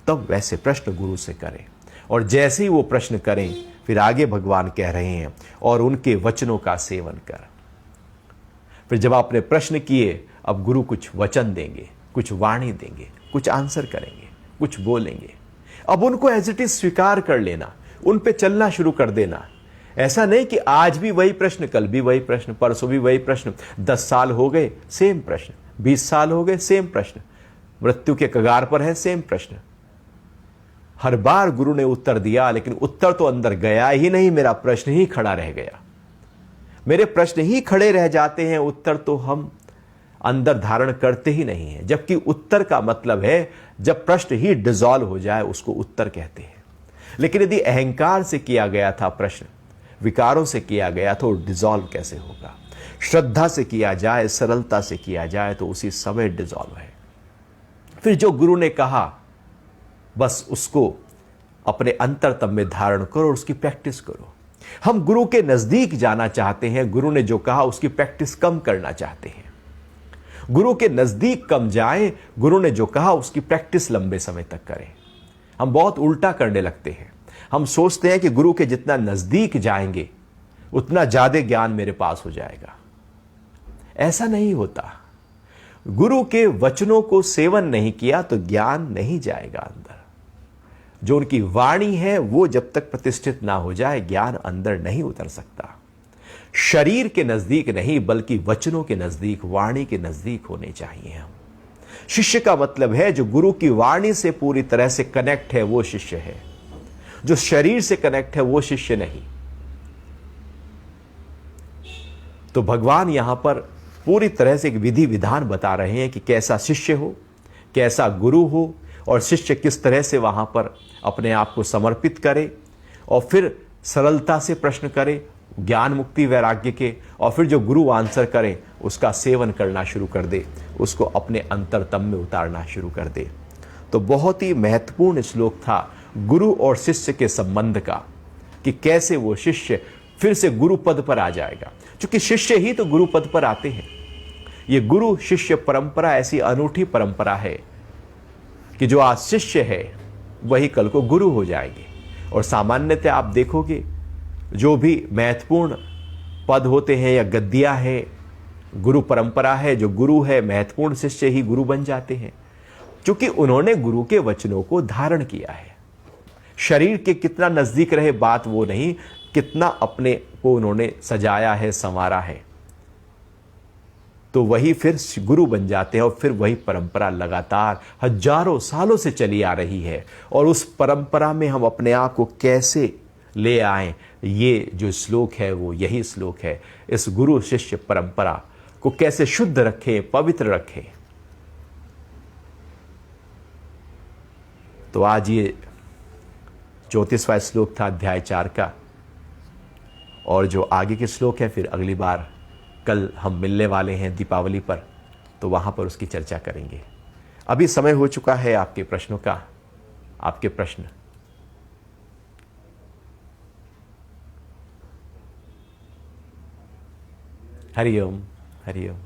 A: तब वैसे प्रश्न गुरु से करें। और जैसे ही वो प्रश्न करें, फिर आगे भगवान कह रहे हैं, और उनके वचनों का सेवन कर। फिर जब आपने प्रश्न किए, अब गुरु कुछ वचन देंगे, कुछ वाणी देंगे, कुछ आंसर करेंगे, कुछ बोलेंगे। अब उनको एज इट इज स्वीकार कर लेना, उन पे चलना शुरू कर देना। ऐसा नहीं कि आज भी वही प्रश्न, कल भी वही प्रश्न, परसों भी वही प्रश्न, 10 साल हो गए सेम प्रश्न, 20 साल हो गए सेम प्रश्न, मृत्यु के कगार पर है सेम प्रश्न। हर बार गुरु ने उत्तर दिया, लेकिन उत्तर तो अंदर गया ही नहीं, मेरा प्रश्न ही खड़ा रह गया। मेरे प्रश्न ही खड़े रह जाते हैं, उत्तर तो हम अंदर धारण करते ही नहीं है। जबकि उत्तर का मतलब है जब प्रश्न ही डिसॉल्व हो जाए उसको उत्तर कहते हैं। लेकिन यदि अहंकार से किया गया था प्रश्न, विकारों से किया गया तो डिसॉल्व कैसे होगा। श्रद्धा से किया जाए, सरलता से किया जाए तो उसी समय डिसॉल्व है। फिर जो गुरु ने कहा बस उसको अपने अंतरतम में धारण करो और उसकी प्रैक्टिस करो। हम गुरु के नजदीक जाना चाहते हैं, गुरु ने जो कहा उसकी प्रैक्टिस कम करना चाहते हैं। गुरु के नजदीक कम जाएं, गुरु ने जो कहा उसकी प्रैक्टिस लंबे समय तक करें। हम बहुत उल्टा करने लगते हैं। हम सोचते हैं कि गुरु के जितना नजदीक जाएंगे उतना ज्यादा ज्ञान मेरे पास हो जाएगा। ऐसा नहीं होता। गुरु के वचनों को सेवन नहीं किया तो ज्ञान नहीं जाएगा अंदर। जो उनकी वाणी है वो जब तक प्रतिष्ठित ना हो जाए, ज्ञान अंदर नहीं उतर सकता। शरीर के नजदीक नहीं बल्कि वचनों के नजदीक, वाणी के नजदीक होने चाहिए हम। शिष्य का मतलब है जो गुरु की वाणी से पूरी तरह से कनेक्ट है वो शिष्य है। जो शरीर से कनेक्ट है वो शिष्य नहीं। तो भगवान यहां पर पूरी तरह से एक विधि विधान बता रहे हैं कि कैसा शिष्य हो, कैसा गुरु हो, और शिष्य किस तरह से वहां पर अपने आप को समर्पित करे, और फिर सरलता से प्रश्न करे ज्ञान, मुक्ति, वैराग्य के, और फिर जो गुरु आंसर करे उसका सेवन करना शुरू कर दे, उसको अपने अंतरतम में उतारना शुरू कर दे। तो बहुत ही महत्वपूर्ण श्लोक था गुरु और शिष्य के संबंध का, कि कैसे वो शिष्य फिर से गुरु पद पर आ जाएगा। क्योंकि शिष्य ही तो गुरु पद पर आते हैं। ये गुरु शिष्य परंपरा ऐसी अनूठी परंपरा है कि जो आज शिष्य है वही कल को गुरु हो जाएंगे। और सामान्यतः आप देखोगे जो भी महत्वपूर्ण पद होते हैं या गद्दियाँ है, गुरु परंपरा है, जो गुरु है, महत्वपूर्ण शिष्य ही गुरु बन जाते हैं, क्योंकि उन्होंने गुरु के वचनों को धारण किया है। शरीर के कितना नजदीक रहे बात वो नहीं, कितना अपने को उन्होंने सजाया है, संवारा है, तो वही फिर गुरु बन जाते हैं। और फिर वही परंपरा लगातार हजारों सालों से चली आ रही है, और उस परंपरा में हम अपने आप को कैसे ले आए, ये जो श्लोक है वो यही श्लोक है। इस गुरु शिष्य परंपरा को कैसे शुद्ध रखें, पवित्र रखें। तो आज ये 34वां श्लोक था अध्याय 4 का, और जो आगे के श्लोक है फिर अगली बार कल हम मिलने वाले हैं दीपावली पर, तो वहां पर उसकी चर्चा करेंगे। अभी समय हो चुका है आपके प्रश्नों का। आपके प्रश्न। हरिओम हरिओम।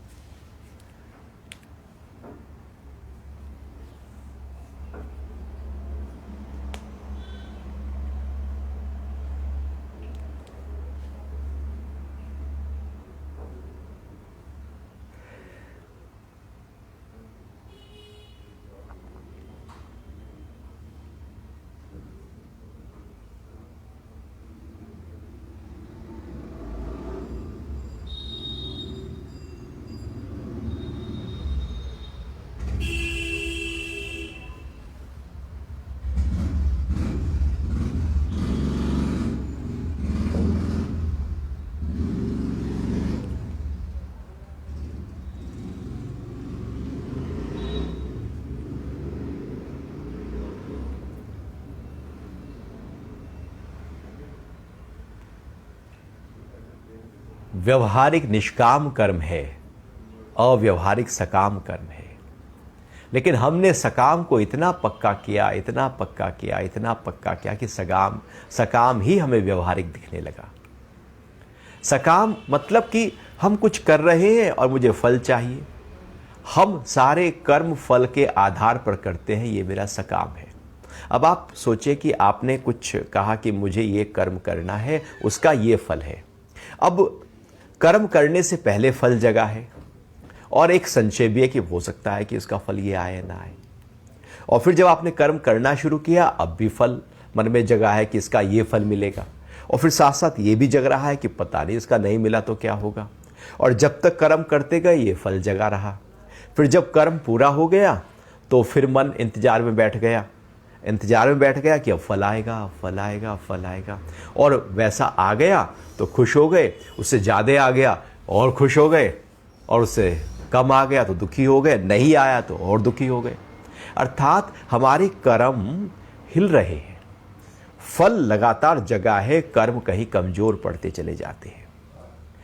A: व्यवहारिक निष्काम कर्म है, अव्यवहारिक सकाम कर्म है। लेकिन हमने सकाम को इतना पक्का किया, इतना पक्का किया, इतना पक्का किया कि सकाम ही हमें व्यवहारिक दिखने लगा। सकाम मतलब कि हम कुछ कर रहे हैं और मुझे फल चाहिए। हम सारे कर्म फल के आधार पर करते हैं, ये मेरा सकाम है। अब आप सोचिए कि आपने कुछ कहा कि मुझे ये कर्म करना है, उसका ये फल है। अब कर्म करने से पहले फल जगा है, और एक संशय भी है कि हो सकता है कि उसका फल ये आए ना आए। और फिर जब आपने कर्म करना शुरू किया, अब भी फल मन में जगा है कि इसका ये फल मिलेगा, और फिर साथ साथ ये भी जग रहा है कि पता नहीं इसका नहीं मिला तो क्या होगा। और जब तक कर्म करते गए ये फल जगा रहा। फिर जब कर्म पूरा हो गया तो फिर मन इंतजार में बैठ गया, कि अब फल आएगा, फल आएगा, फल आएगा। और वैसा आ गया तो खुश हो गए, उससे ज़्यादा आ गया और खुश हो गए, और उससे कम आ गया तो दुखी हो गए, नहीं आया तो और दुखी हो गए। अर्थात हमारे कर्म हिल रहे हैं, फल लगातार जगा है, कर्म कहीं कमजोर पड़ते चले जाते हैं।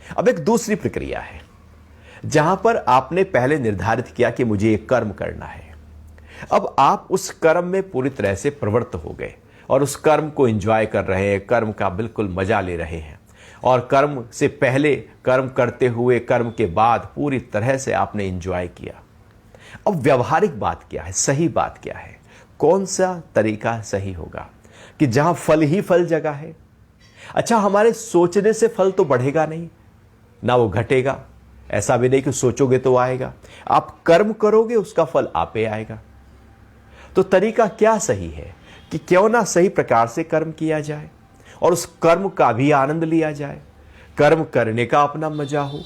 A: अब एक दूसरी प्रक्रिया है जहां पर आपने पहले निर्धारित किया कि मुझे एक कर्म करना है। अब आप उस कर्म में पूरी तरह से प्रवृत्त हो गए और उस कर्म को एंजॉय कर रहे हैं, कर्म का बिल्कुल मजा ले रहे हैं। और कर्म से पहले, कर्म करते हुए, कर्म के बाद पूरी तरह से आपने एंजॉय किया। अब व्यवहारिक बात क्या है, सही बात क्या है, कौन सा तरीका सही होगा कि जहां फल ही फल जगह है। अच्छा, हमारे सोचने से फल तो बढ़ेगा नहीं, ना वो घटेगा। ऐसा भी नहीं कि सोचोगे तो आएगा, आप कर्म करोगे उसका फल आपे आएगा। तो तरीका क्या सही है कि क्यों ना सही प्रकार से कर्म किया जाए और उस कर्म का भी आनंद लिया जाए, कर्म करने का अपना मजा हो।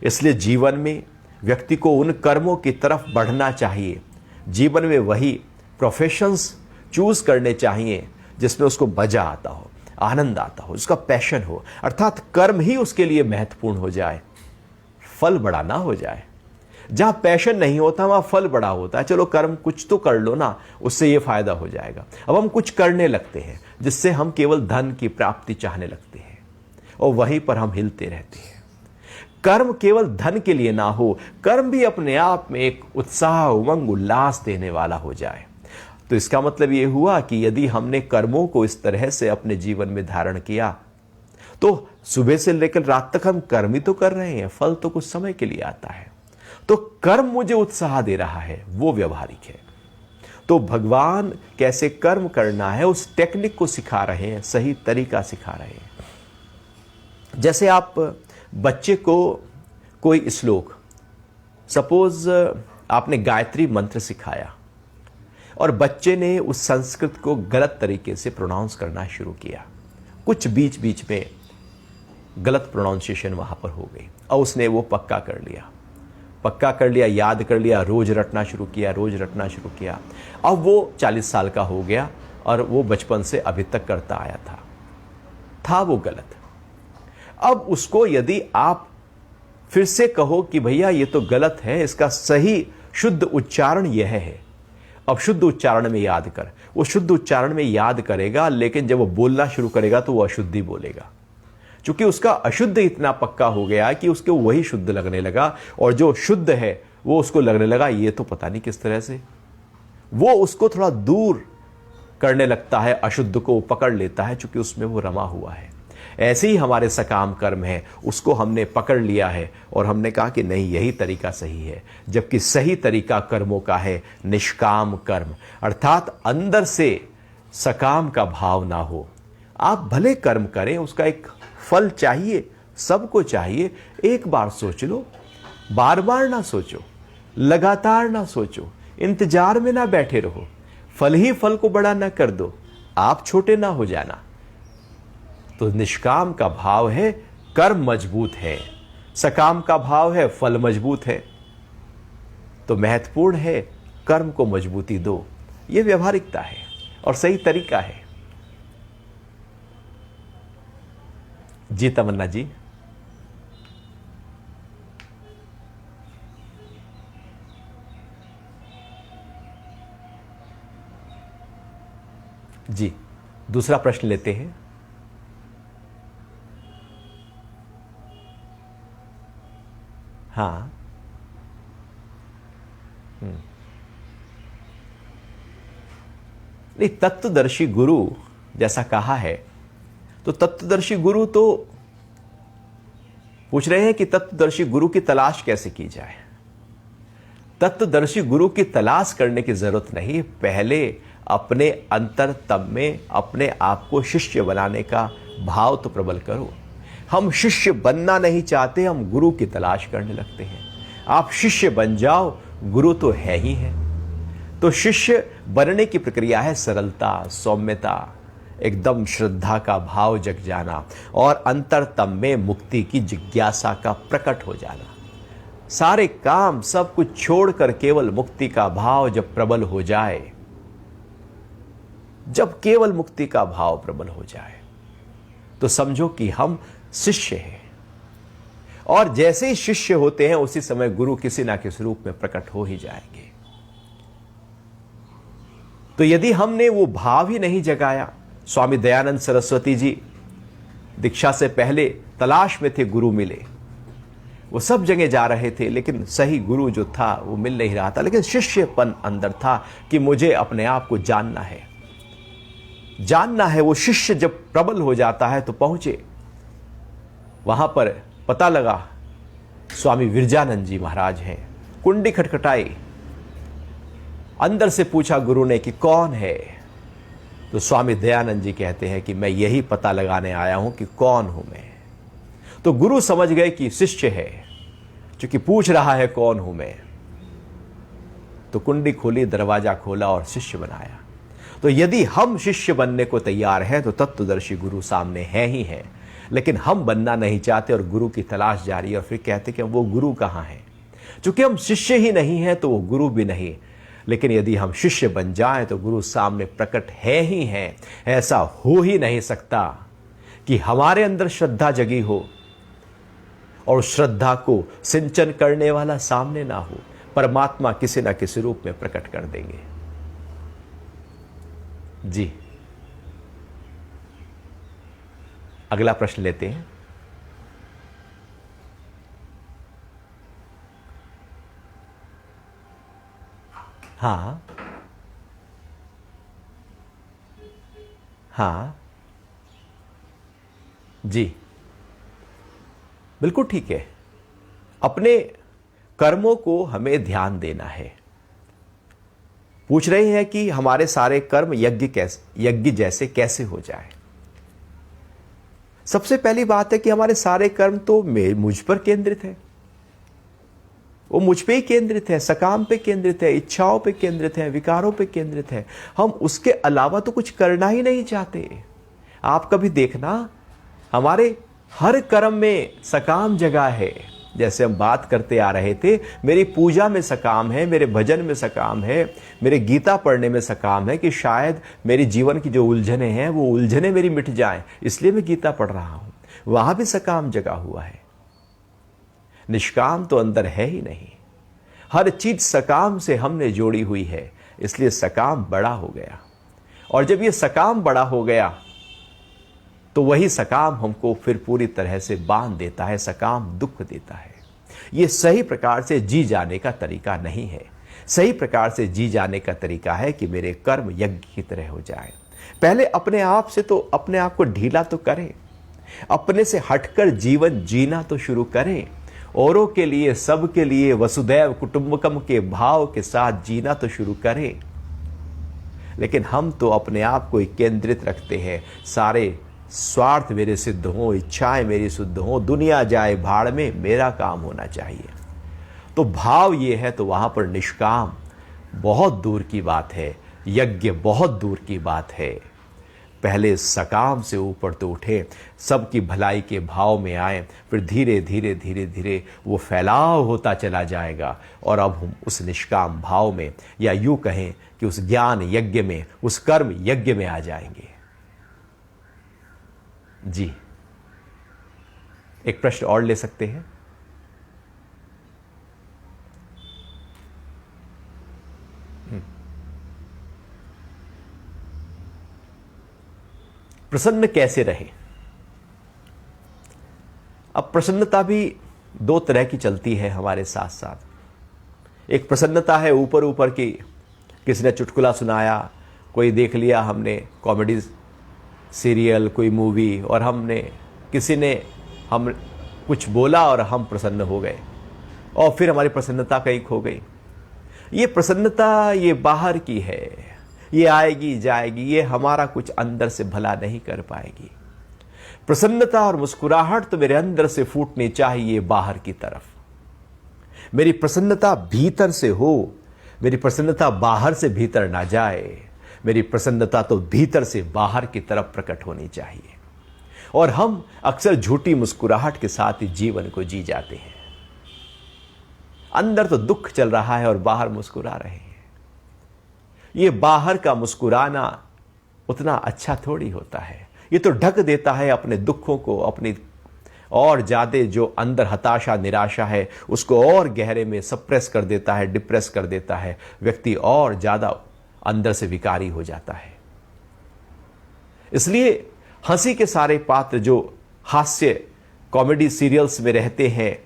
A: इसलिए जीवन में व्यक्ति को उन कर्मों की तरफ बढ़ना चाहिए। जीवन में वही प्रोफेशंस चूज करने चाहिए जिसमें उसको मजा आता हो, आनंद आता हो, उसका पैशन हो। अर्थात कर्म ही उसके लिए महत्वपूर्ण हो जाए, फल बड़ा ना हो जाए। जहां पैशन नहीं होता वहां फल बड़ा होता है। चलो कर्म कुछ तो कर लो ना, उससे ये फायदा हो जाएगा। अब हम कुछ करने लगते हैं जिससे हम केवल धन की प्राप्ति चाहने लगते हैं, और वहीं पर हम हिलते रहते हैं। कर्म केवल धन के लिए ना हो, कर्म भी अपने आप में एक उत्साह, उमंग, उल्लास देने वाला हो जाए। तो इसका मतलब ये हुआ कि यदि हमने कर्मों को इस तरह से अपने जीवन में धारण किया तो सुबह से लेकर रात तक हम कर्म ही तो कर रहे हैं, फल तो कुछ समय के लिए आता है। तो कर्म मुझे उत्साह दे रहा है, वो व्यवहारिक है। तो भगवान कैसे कर्म करना है उस टेक्निक को सिखा रहे हैं, सही तरीका सिखा रहे हैं। जैसे आप बच्चे को कोई श्लोक, सपोज आपने गायत्री मंत्र सिखाया और बच्चे ने उस संस्कृत को गलत तरीके से प्रोनाउंस करना शुरू किया, कुछ बीच बीच में गलत प्रोनाउंसिएशन वहां पर हो गई और उसने वो पक्का कर लिया, याद कर लिया, रोज रटना शुरू किया। अब वो 40 साल का हो गया और वो बचपन से अभी तक करता आया था वो गलत। अब उसको यदि आप फिर से कहो कि भैया ये तो गलत है, इसका सही शुद्ध उच्चारण यह है, अब शुद्ध उच्चारण में याद कर, वो शुद्ध उच्चारण में याद करेगा, लेकिन जब वो बोलना शुरू करेगा तो वो अशुद्धि बोलेगा, क्योंकि उसका अशुद्ध इतना पक्का हो गया कि उसको वही शुद्ध लगने लगा, और जो शुद्ध है वो उसको लगने लगा ये तो पता नहीं किस तरह से, वो उसको थोड़ा दूर करने लगता है, अशुद्ध को पकड़ लेता है, क्योंकि उसमें वो रमा हुआ है। ऐसे ही हमारे सकाम कर्म है, उसको हमने पकड़ लिया है और हमने कहा कि नहीं यही तरीका सही है, जबकि सही तरीका कर्मों का है निष्काम कर्म, अर्थात अंदर से सकाम का भाव ना हो। आप भले कर्म करें, उसका एक फल चाहिए, सबको चाहिए, एक बार सोच लो, बार बार ना सोचो, लगातार ना सोचो, इंतजार में ना बैठे रहो, फल ही फल को बड़ा ना कर दो, आप छोटे ना हो जाना। तो निष्काम का भाव है कर्म मजबूत है, सकाम का भाव है फल मजबूत है, तो महत्वपूर्ण है कर्म को मजबूती दो। यह व्यवहारिकता है और सही तरीका है। जी तमन्ना जी। जी, दूसरा प्रश्न लेते हैं। हाँ, नहीं, तत्वदर्शी गुरु जैसा कहा है, तो तत्वदर्शी गुरु तो पूछ रहे हैं कि तत्वदर्शी गुरु की तलाश कैसे की जाए। तत्वदर्शी गुरु की तलाश करने की जरूरत नहीं, पहले अपने अंतरतम में अपने आप को शिष्य बनाने का भाव तो प्रबल करो। हम शिष्य बनना नहीं चाहते, हम गुरु की तलाश करने लगते हैं। आप शिष्य बन जाओ, गुरु तो है ही है। तो शिष्य बनने की प्रक्रिया है सरलता, सौम्यता, एकदम श्रद्धा का भाव जग जाना और अंतरतम में मुक्ति की जिज्ञासा का प्रकट हो जाना। सारे काम सब कुछ छोड़कर केवल मुक्ति का भाव जब प्रबल हो जाए, जब केवल मुक्ति का भाव प्रबल हो जाए, तो समझो कि हम शिष्य हैं। और जैसे ही शिष्य होते हैं उसी समय गुरु किसी ना किसी रूप में प्रकट हो ही जाएंगे। तो यदि हमने वो भाव ही नहीं जगाया, स्वामी दयानंद सरस्वती जी दीक्षा से पहले तलाश में थे, गुरु मिले, वो सब जगह जा रहे थे, लेकिन सही गुरु जो था वो मिल नहीं रहा था, लेकिन शिष्यपन अंदर था कि मुझे अपने आप को जानना है। वो शिष्य जब प्रबल हो जाता है तो पहुंचे वहां पर, पता लगा स्वामी विरजानंद जी महाराज हैं। कुंडी खटखटाई, अंदर से पूछा गुरु ने कि कौन है, तो स्वामी दयानंद जी कहते हैं कि मैं यही पता लगाने आया हूं कि कौन हूं मैं। तो गुरु समझ गए कि शिष्य है, क्योंकि पूछ रहा है कौन हूं मैं। तो कुंडी खोली, दरवाजा खोला और शिष्य बनाया। तो यदि हम शिष्य बनने को तैयार हैं तो तत्वदर्शी गुरु सामने है ही है, लेकिन हम बनना नहीं चाहते और गुरु की तलाश जारी है, और फिर कहते कि वो गुरु कहां है। चूंकि हम शिष्य ही नहीं हैं तो वो गुरु भी नहीं, लेकिन यदि हम शिष्य बन जाएं तो गुरु सामने प्रकट है ही है। ऐसा हो ही नहीं सकता कि हमारे अंदर श्रद्धा जगी हो और श्रद्धा को सिंचन करने वाला सामने ना हो। परमात्मा किसी ना किसी रूप में प्रकट कर देंगे। जी, अगला प्रश्न लेते हैं। हाँ हाँ, जी बिल्कुल ठीक है। अपने कर्मों को हमें ध्यान देना है। पूछ रहे हैं कि हमारे सारे कर्म यज्ञ जैसे कैसे हो जाए। सबसे पहली बात है कि हमारे सारे कर्म तो मुझ पर केंद्रित है, वो मुझ पे ही केंद्रित है, सकाम पे केंद्रित है, इच्छाओं पे केंद्रित है, विकारों पे केंद्रित है। हम उसके अलावा तो कुछ करना ही नहीं चाहते। आप कभी देखना, हमारे हर कर्म में सकाम जगह है। जैसे हम बात करते आ रहे थे, मेरी पूजा में सकाम है, मेरे भजन में सकाम है, मेरे गीता पढ़ने में सकाम है कि शायद मेरी जीवन की जो उलझने हैं वो उलझने मेरी मिट जाएं, इसलिए मैं गीता पढ़ रहा हूं। वहां भी सकाम जगा हुआ है, निष्काम तो अंदर है ही नहीं। हर चीज सकाम से हमने जोड़ी हुई है, इसलिए सकाम बड़ा हो गया। और जब ये सकाम बड़ा हो गया तो वही सकाम हमको फिर पूरी तरह से बांध देता है, सकाम दुख देता है। ये सही प्रकार से जी जाने का तरीका नहीं है। सही प्रकार से जी जाने का तरीका है कि मेरे कर्म यज्ञ की तरह हो जाए। पहले अपने आप से तो अपने आप को ढीला तो करें, अपने से हटकर जीवन जीना तो शुरू करें, औरों के लिए, सबके लिए, वसुदैव कुटुंबकम के भाव के साथ जीना तो शुरू करें। लेकिन हम तो अपने आप को केंद्रित रखते हैं, सारे स्वार्थ मेरे सिद्ध हो, इच्छाएं मेरी शुद्ध हो, दुनिया जाए भाड़ में, मेरा काम होना चाहिए। तो भाव ये है, तो वहां पर निष्काम बहुत दूर की बात है, यज्ञ बहुत दूर की बात है। पहले सकाम से ऊपर तो उठे, सबकी भलाई के भाव में आए, फिर धीरे धीरे धीरे धीरे वो फैलाव होता चला जाएगा। और अब हम उस निष्काम भाव में, या यूं कहें कि उस ज्ञान यज्ञ में, उस कर्म यज्ञ में आ जाएंगे। जी, एक प्रश्न और ले सकते हैं? प्रसन्न कैसे रहे? अब प्रसन्नता भी दो तरह की चलती है हमारे साथ साथ। एक प्रसन्नता है ऊपर ऊपर की, किसी ने चुटकुला सुनाया, कोई देख लिया हमने कॉमेडी सीरियल, कोई मूवी, और किसी ने हम कुछ बोला और हम प्रसन्न हो गए, और फिर हमारी प्रसन्नता कहीं खो गई। ये प्रसन्नता ये बाहर की है, ये आएगी जाएगी, ये हमारा कुछ अंदर से भला नहीं कर पाएगी। प्रसन्नता और मुस्कुराहट तो मेरे अंदर से फूटनी चाहिए बाहर की तरफ। मेरी प्रसन्नता भीतर से हो, मेरी प्रसन्नता बाहर से भीतर ना जाए। मेरी प्रसन्नता तो भीतर से बाहर की तरफ प्रकट होनी चाहिए। और हम अक्सर झूठी मुस्कुराहट के साथ ही जीवन को जी जाते हैं। अंदर तो दुख चल रहा है और बाहर मुस्कुरा रहे हैं। ये बाहर का मुस्कुराना उतना अच्छा थोड़ी होता है। ये तो ढक देता है अपने दुखों को, अपनी और ज्यादा जो अंदर हताशा निराशा है उसको और गहरे में सप्रेस कर देता है, डिप्रेस कर देता है। व्यक्ति और ज्यादा अंदर से विकारी हो जाता है। इसलिए हंसी के सारे पात्र जो हास्य कॉमेडी सीरियल्स में रहते हैं,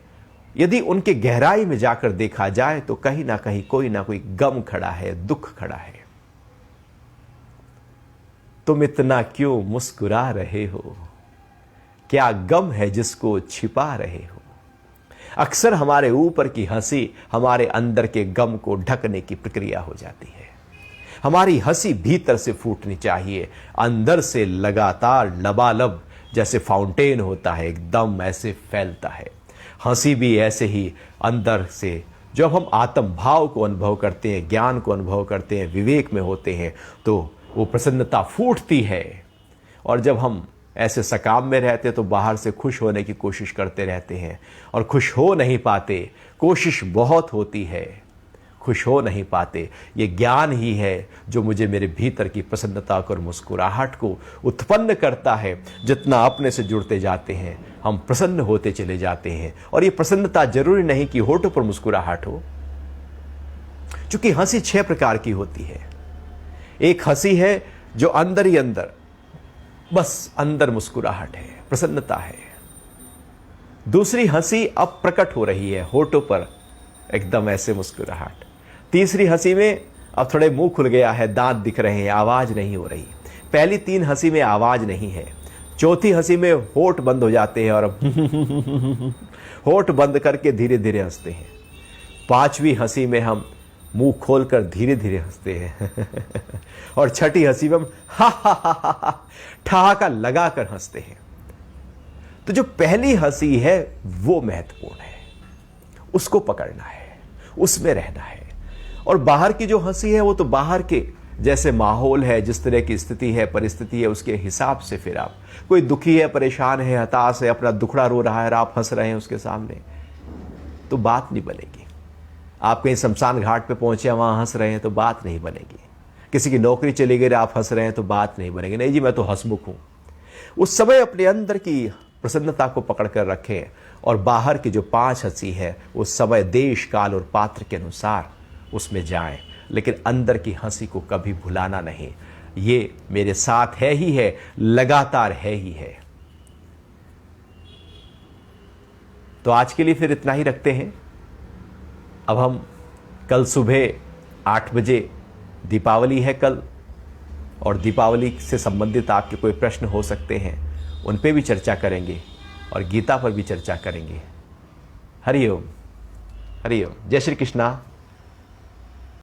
A: यदि उनके गहराई में जाकर देखा जाए तो कहीं ना कहीं कोई ना कोई गम खड़ा है, दुख खड़ा है। तुम इतना क्यों मुस्कुरा रहे हो? क्या गम है जिसको छिपा रहे हो? अक्सर हमारे ऊपर की हंसी हमारे अंदर के गम को ढकने की प्रक्रिया हो जाती है। हमारी हंसी भीतर से फूटनी चाहिए, अंदर से लगातार लबालब जैसे फाउंटेन होता है, एकदम ऐसे फैलता है। हंसी भी ऐसे ही अंदर से, जब हम आत्म भाव को अनुभव करते हैं, ज्ञान को अनुभव करते हैं, विवेक में होते हैं, तो वो प्रसन्नता फूटती है। और जब हम ऐसे सकाम में रहते हैं तो बाहर से खुश होने की कोशिश करते रहते हैं और खुश हो नहीं पाते। कोशिश बहुत होती है, खुश हो नहीं पाते। ये ज्ञान ही है जो मुझे मेरे भीतर की प्रसन्नता और मुस्कुराहट को उत्पन्न करता है। जितना अपने से जुड़ते जाते हैं हम प्रसन्न होते चले जाते हैं। और ये प्रसन्नता जरूरी नहीं कि होठों पर मुस्कुराहट हो, क्योंकि हंसी 6 प्रकार की होती है। एक हंसी है जो अंदर ही अंदर, बस अंदर मुस्कुराहट है, प्रसन्नता है। दूसरी हंसी अब प्रकट हो रही है, होठों पर एकदम ऐसे मुस्कुराहट। तीसरी हंसी में अब थोड़े मुंह खुल गया है, दांत दिख रहे हैं, आवाज नहीं हो रही। पहली 3 हंसी में आवाज नहीं है। चौथी हंसी में होठ बंद हो जाते हैं और अब होठ बंद करके धीरे धीरे हंसते हैं। 5वीं हंसी में हम मुंह खोलकर धीरे धीरे हंसते हैं और छठी हंसी में हम ठहाका लगाकर हंसते हैं। तो जो पहली हंसी है वो महत्वपूर्ण है, उसको पकड़ना है, उसमें रहना है। और बाहर की जो हंसी है वो तो बाहर के जैसे माहौल है, जिस तरह की स्थिति है, परिस्थिति है, उसके हिसाब से फिर आप, कोई दुखी है, परेशान है, हताश है, अपना दुखड़ा रो रहा है और आप हंस रहे हैं उसके सामने, तो बात नहीं बनेगी। आप कहीं शमशान घाट पे पहुंचे, वहां हंस रहे हैं तो बात नहीं बनेगी। किसी की नौकरी चली गई, आप हंस रहे हैं तो बात नहीं बनेगी। नहीं जी, मैं तो हंसमुख हूं। उस समय अपने अंदर की प्रसन्नता को पकड़ कर रखें और बाहर की जो 5 हंसी है उस समय, देश, काल और पात्र के अनुसार उसमें जाएं, लेकिन अंदर की हंसी को कभी भुलाना नहीं। ये मेरे साथ है ही है, लगातार है ही है। तो आज के लिए फिर इतना ही रखते हैं। अब हम कल सुबह 8 बजे, दीपावली है कल, और दीपावली से संबंधित आपके कोई प्रश्न हो सकते हैं, उन पे भी चर्चा करेंगे और गीता पर भी चर्चा करेंगे। हरि ओम, हरि ओम। जय श्री कृष्णा।